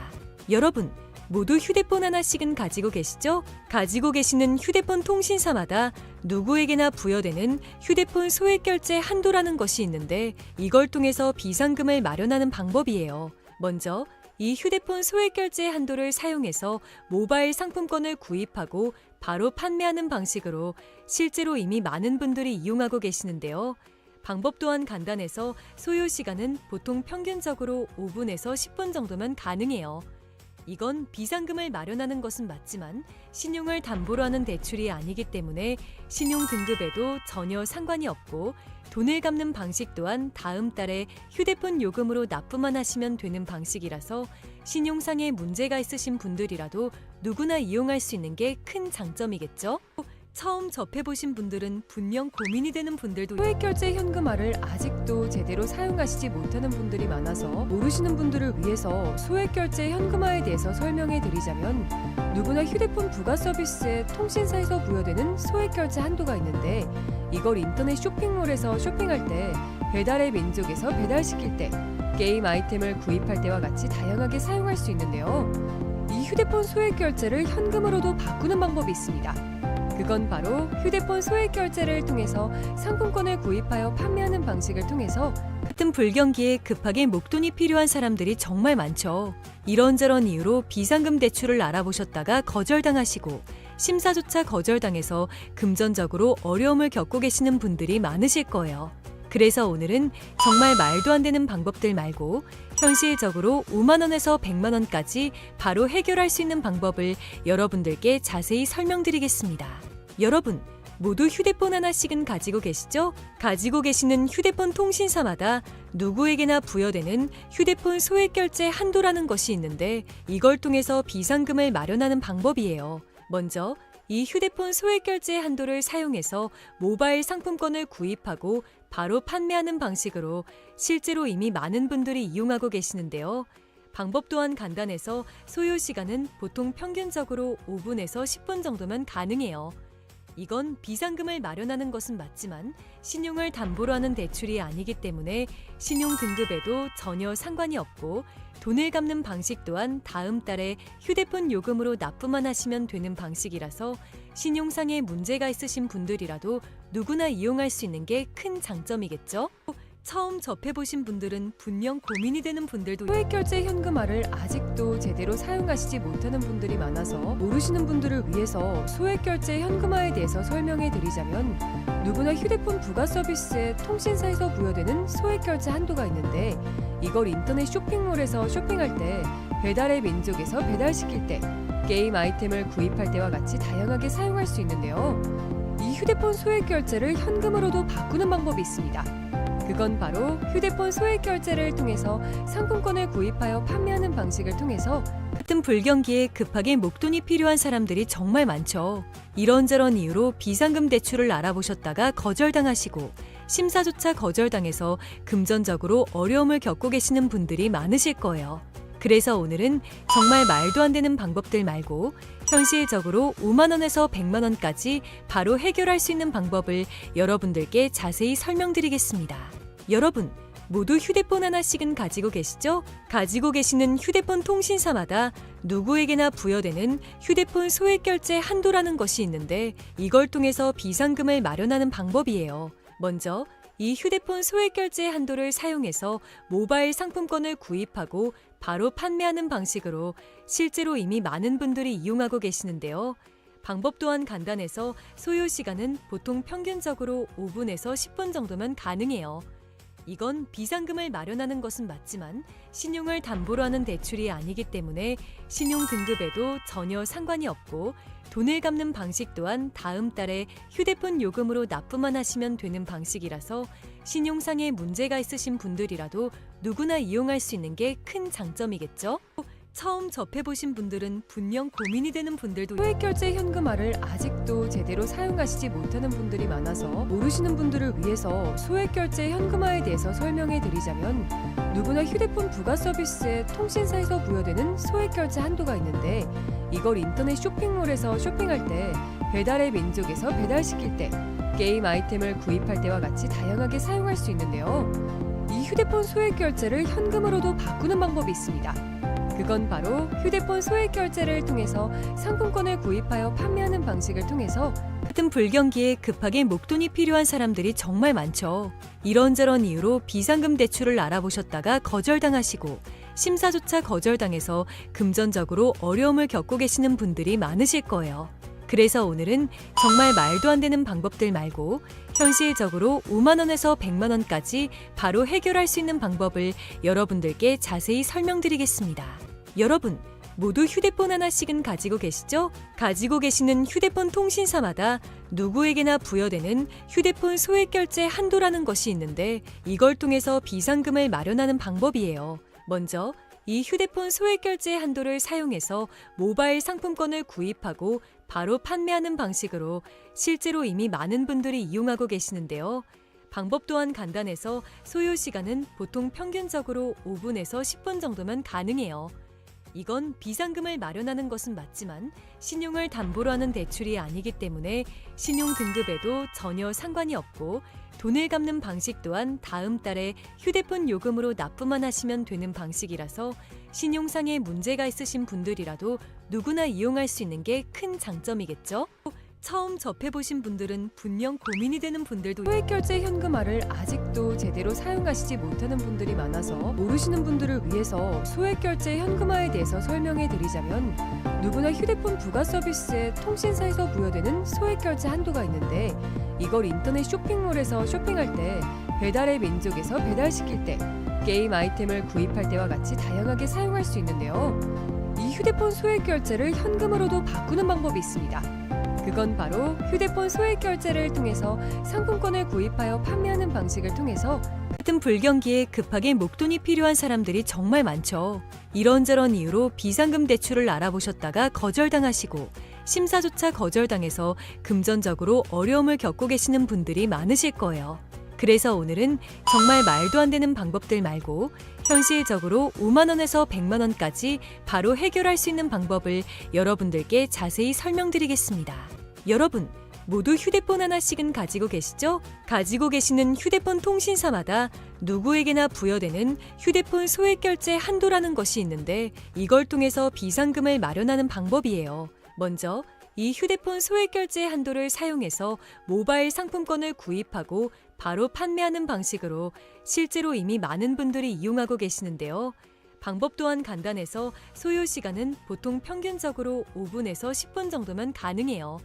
여러분, 모두 휴대폰 하나씩은 가지고 계시죠? 가지고 계시는 휴대폰 통신사마다 누구에게나 부여되는 휴대폰 소액 결제 한도라는 것이 있는데 이걸 통해서 비상금을 마련하는 방법이에요. 먼저 이 휴대폰 소액 결제 한도를 사용해서 모바일 상품권을 구입하고 바로 판매하는 방식으로 실제로 이미 많은 분들이 이용하고 계시는데요. 방법 또한 간단해서 소요 시간은 보통 평균적으로 5분에서 10분 정도면 가능해요. 이건 비상금을 마련하는 것은 맞지만 신용을 담보로 하는 대출이 아니기 때문에 신용 등급에도 전혀 상관이 없고 돈을 갚는 방식 또한 다음 달에 휴대폰 요금으로 납부만 하시면 되는 방식이라서 신용상에 문제가 있으신 분들이라도 누구나 이용할 수 있는 게 큰 장점이겠죠? 처음 접해보신 분들은 분명 고민이 되는 분들도 소액결제 현금화를 아직도 제대로 사용하시지 못하는 분들이 많아서 모르시는 분들을 위해서 소액결제 현금화에 대해서 설명해 드리자면 누구나 휴대폰 부가 서비스에 통신사에서 부여되는 소액결제 한도가 있는데 이걸 인터넷 쇼핑몰에서 쇼핑할 때 배달의 민족에서 배달시킬 때 게임 아이템을 구입할 때와 같이 다양하게 사용할 수 있는데요. 이 휴대폰 소액결제를 현금으로도 바꾸는 방법이 있습니다. 그건 바로 휴대폰 소액결제를 통해서 상품권을 구입하여 판매하는 방식을 통해서 같은 불경기에 급하게 목돈이 필요한 사람들이 정말 많죠. 이런저런 이유로 비상금 대출을 알아보셨다가 거절당하시고 심사조차 거절당해서 금전적으로 어려움을 겪고 계시는 분들이 많으실 거예요. 그래서 오늘은 정말 말도 안 되는 방법들 말고 현실적으로 5만 원에서 100만 원까지 바로 해결할 수 있는 방법을 여러분들께 자세히 설명드리겠습니다. 여러분, 모두 휴대폰 하나씩은 가지고 계시죠? 가지고 계시는 휴대폰 통신사마다 누구에게나 부여되는 휴대폰 소액결제 한도라는 것이 있는데 이걸 통해서 비상금을 마련하는 방법이에요. 먼저 이 휴대폰 소액결제 한도를 사용해서 모바일 상품권을 구입하고 바로 판매하는 방식으로 실제로 이미 많은 분들이 이용하고 계시는데요. 방법 또한 간단해서 소요 시간은 보통 평균적으로 5분에서 10분 정도면 가능해요. 이건 비상금을 마련하는 것은 맞지만 신용을 담보로 하는 대출이 아니기 때문에 신용 등급에도 전혀 상관이 없고 돈을 갚는 방식 또한 다음 달에 휴대폰 요금으로 납부만 하시면 되는 방식이라서 신용상에 문제가 있으신 분들이라도 누구나 이용할 수 있는 게 큰 장점이겠죠? 처음 접해보신 분들은 분명 고민이 되는 분들도 소액결제 현금화를 아직도 제대로 사용하시지 못하는 분들이 많아서 모르시는 분들을 위해서 소액결제 현금화에 대해서 설명해 드리자면 누구나 휴대폰 부가 서비스에 통신사에서 부여되는 소액결제 한도가 있는데 이걸 인터넷 쇼핑몰에서 쇼핑할 때 배달의 민족에서 배달시킬 때 게임 아이템을 구입할 때와 같이 다양하게 사용할 수 있는데요. 이 휴대폰 소액결제를 현금으로도 바꾸는 방법이 있습니다. 그건 바로 휴대폰 소액결제를 통해서 상품권을 구입하여 판매하는 방식을 통해서 같은 불경기에 급하게 목돈이 필요한 사람들이 정말 많죠. 이런저런 이유로 비상금 대출을 알아보셨다가 거절당하시고 심사조차 거절당해서 금전적으로 어려움을 겪고 계시는 분들이 많으실 거예요. 그래서 오늘은 정말 말도 안 되는 방법들 말고 현실적으로 5만 원에서 100만 원까지 바로 해결할 수 있는 방법을 여러분들께 자세히 설명드리겠습니다. 여러분, 모두 휴대폰 하나씩은 가지고 계시죠? 가지고 계시는 휴대폰 통신사마다 누구에게나 부여되는 휴대폰 소액결제 한도라는 것이 있는데 이걸 통해서 비상금을 마련하는 방법이에요. 먼저 이 휴대폰 소액결제 한도를 사용해서 모바일 상품권을 구입하고 바로 판매하는 방식으로 실제로 이미 많은 분들이 이용하고 계시는데요. 방법 또한 간단해서 소요 시간은 보통 평균적으로 5분에서 10분 정도면 가능해요. 이건 비상금을 마련하는 것은 맞지만 신용을 담보로 하는 대출이 아니기 때문에 신용 등급에도 전혀 상관이 없고 돈을 갚는 방식 또한 다음 달에 휴대폰 요금으로 납부만 하시면 되는 방식이라서 신용상에 문제가 있으신 분들이라도 누구나 이용할 수 있는 게 큰 장점이겠죠? 처음 접해보신 분들은 분명 고민이 되는 분들도 소액결제 현금화를 아직도 제대로 사용하시지 못하는 분들이 많아서 모르시는 분들을 위해서 소액결제 현금화에 대해서 설명해 드리자면 누구나 휴대폰 부가 서비스에 통신사에서 부여되는 소액결제 한도가 있는데 이걸 인터넷 쇼핑몰에서 쇼핑할 때 배달의 민족에서 배달시킬 때 게임 아이템을 구입할 때와 같이 다양하게 사용할 수 있는데요. 이 휴대폰 소액결제를 현금으로도 바꾸는 방법이 있습니다. 그건 바로 휴대폰 소액결제를 통해서 상품권을 구입하여 판매하는 방식을 통해서 같은 불경기에 급하게 목돈이 필요한 사람들이 정말 많죠. 이런저런 이유로 비상금 대출을 알아보셨다가 거절당하시고 심사조차 거절당해서 금전적으로 어려움을 겪고 계시는 분들이 많으실 거예요. 그래서 오늘은 정말 말도 안 되는 방법들 말고 현실적으로 5만 원에서 100만 원까지 바로 해결할 수 있는 방법을 여러분들께 자세히 설명드리겠습니다. 여러분, 모두 휴대폰 하나씩은 가지고 계시죠? 가지고 계시는 휴대폰 통신사마다 누구에게나 부여되는 휴대폰 소액 결제 한도라는 것이 있는데 이걸 통해서 비상금을 마련하는 방법이에요. 먼저 이 휴대폰 소액 결제 한도를 사용해서 모바일 상품권을 구입하고 바로 판매하는 방식으로 실제로 이미 많은 분들이 이용하고 계시는데요. 방법 또한 간단해서 소요 시간은 보통 평균적으로 5분에서 10분 정도면 가능해요. 이건 비상금을 마련하는 것은 맞지만 신용을 담보로 하는 대출이 아니기 때문에 신용 등급에도 전혀 상관이 없고 돈을 갚는 방식 또한 다음 달에 휴대폰 요금으로 납부만 하시면 되는 방식이라서 신용상에 문제가 있으신 분들이라도 누구나 이용할 수 있는 게 큰 장점이겠죠? 처음 접해보신 분들은 분명 고민이 되는 분들도 소액결제 현금화를 아직도 제대로 사용하시지 못하는 분들이 많아서 모르시는 분들을 위해서 소액결제 현금화에 대해서 설명해 드리자면 누구나 휴대폰 부가 서비스에 통신사에서 부여되는 소액결제 한도가 있는데 이걸 인터넷 쇼핑몰에서 쇼핑할 때 배달의 민족에서 배달시킬 때 게임 아이템을 구입할 때와 같이 다양하게 사용할 수 있는데요. 이 휴대폰 소액결제를 현금으로도 바꾸는 방법이 있습니다. 그건 바로 휴대폰 소액 결제를 통해서 상품권을 구입하여 판매하는 방식을 통해서 같은 불경기에 급하게 목돈이 필요한 사람들이 정말 많죠. 이런저런 이유로 비상금 대출을 알아보셨다가 거절당하시고 심사조차 거절당해서 금전적으로 어려움을 겪고 계시는 분들이 많으실 거예요. 그래서 오늘은 정말 말도 안 되는 방법들 말고 현실적으로 5만 원에서 100만 원까지 바로 해결할 수 있는 방법을 여러분들께 자세히 설명드리겠습니다. 여러분, 모두 휴대폰 하나씩은 가지고 계시죠? 가지고 계시는 휴대폰 통신사마다 누구에게나 부여되는 휴대폰 소액 결제 한도라는 것이 있는데 이걸 통해서 비상금을 마련하는 방법이에요. 먼저 이 휴대폰 소액 결제 한도를 사용해서 모바일 상품권을 구입하고 바로 판매하는 방식으로 실제로 이미 많은 분들이 이용하고 계시는데요. 방법 또한 간단해서 소요 시간은 보통 평균적으로 5분에서 10분 정도면 가능해요.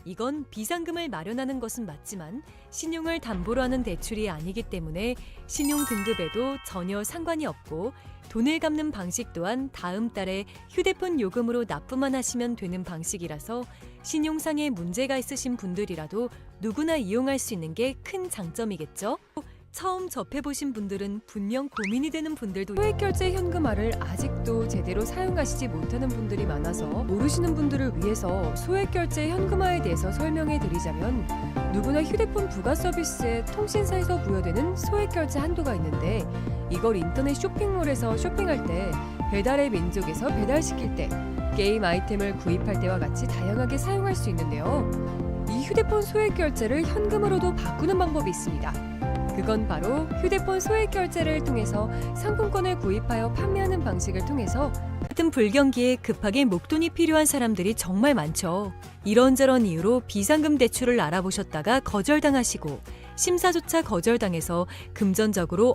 이건 비상금을 마련하는 것은 맞지만 신용을 담보로 하는 대출이 아니기 때문에 신용 등급에도 전혀 상관이 없고 돈을 갚는 방식 또한 다음 달에 휴대폰 요금으로 납부만 하시면 되는 방식이라서 신용상에 문제가 있으신 분들이라도 누구나 이용할 수 있는 게 큰 장점이겠죠? 처음 접해보신 분들은 분명 고민이 되는 분들도 소액결제 현금화를 아직도 제대로 사용하시지 못하는 분들이 많아서 모르시는 분들을 위해서 소액결제 현금화에 대해서 설명해 드리자면 누구나 휴대폰 부가 서비스에 통신사에서 부여되는 소액결제 한도가 있는데 이걸 인터넷 쇼핑몰에서 쇼핑할 때 배달의 민족에서 배달시킬 때 게임 아이템을 구입할 때와 같이 다양하게 사용할 수 있는데요. 이 휴대폰 소액결제를 현금으로도 바꾸는 방법이 있습니다. 그건 바로 휴대폰 소액 결제를 통해서 상품권을 구입하여 판매하는 방식을 통해서 같은 불경기에 급하게 목돈이 필요한 사람들이 정말 많죠. 이런저런 이유로 비상금 대출을 알아보셨다가 거절당하시고 심사조차 거절당해서 금전적으로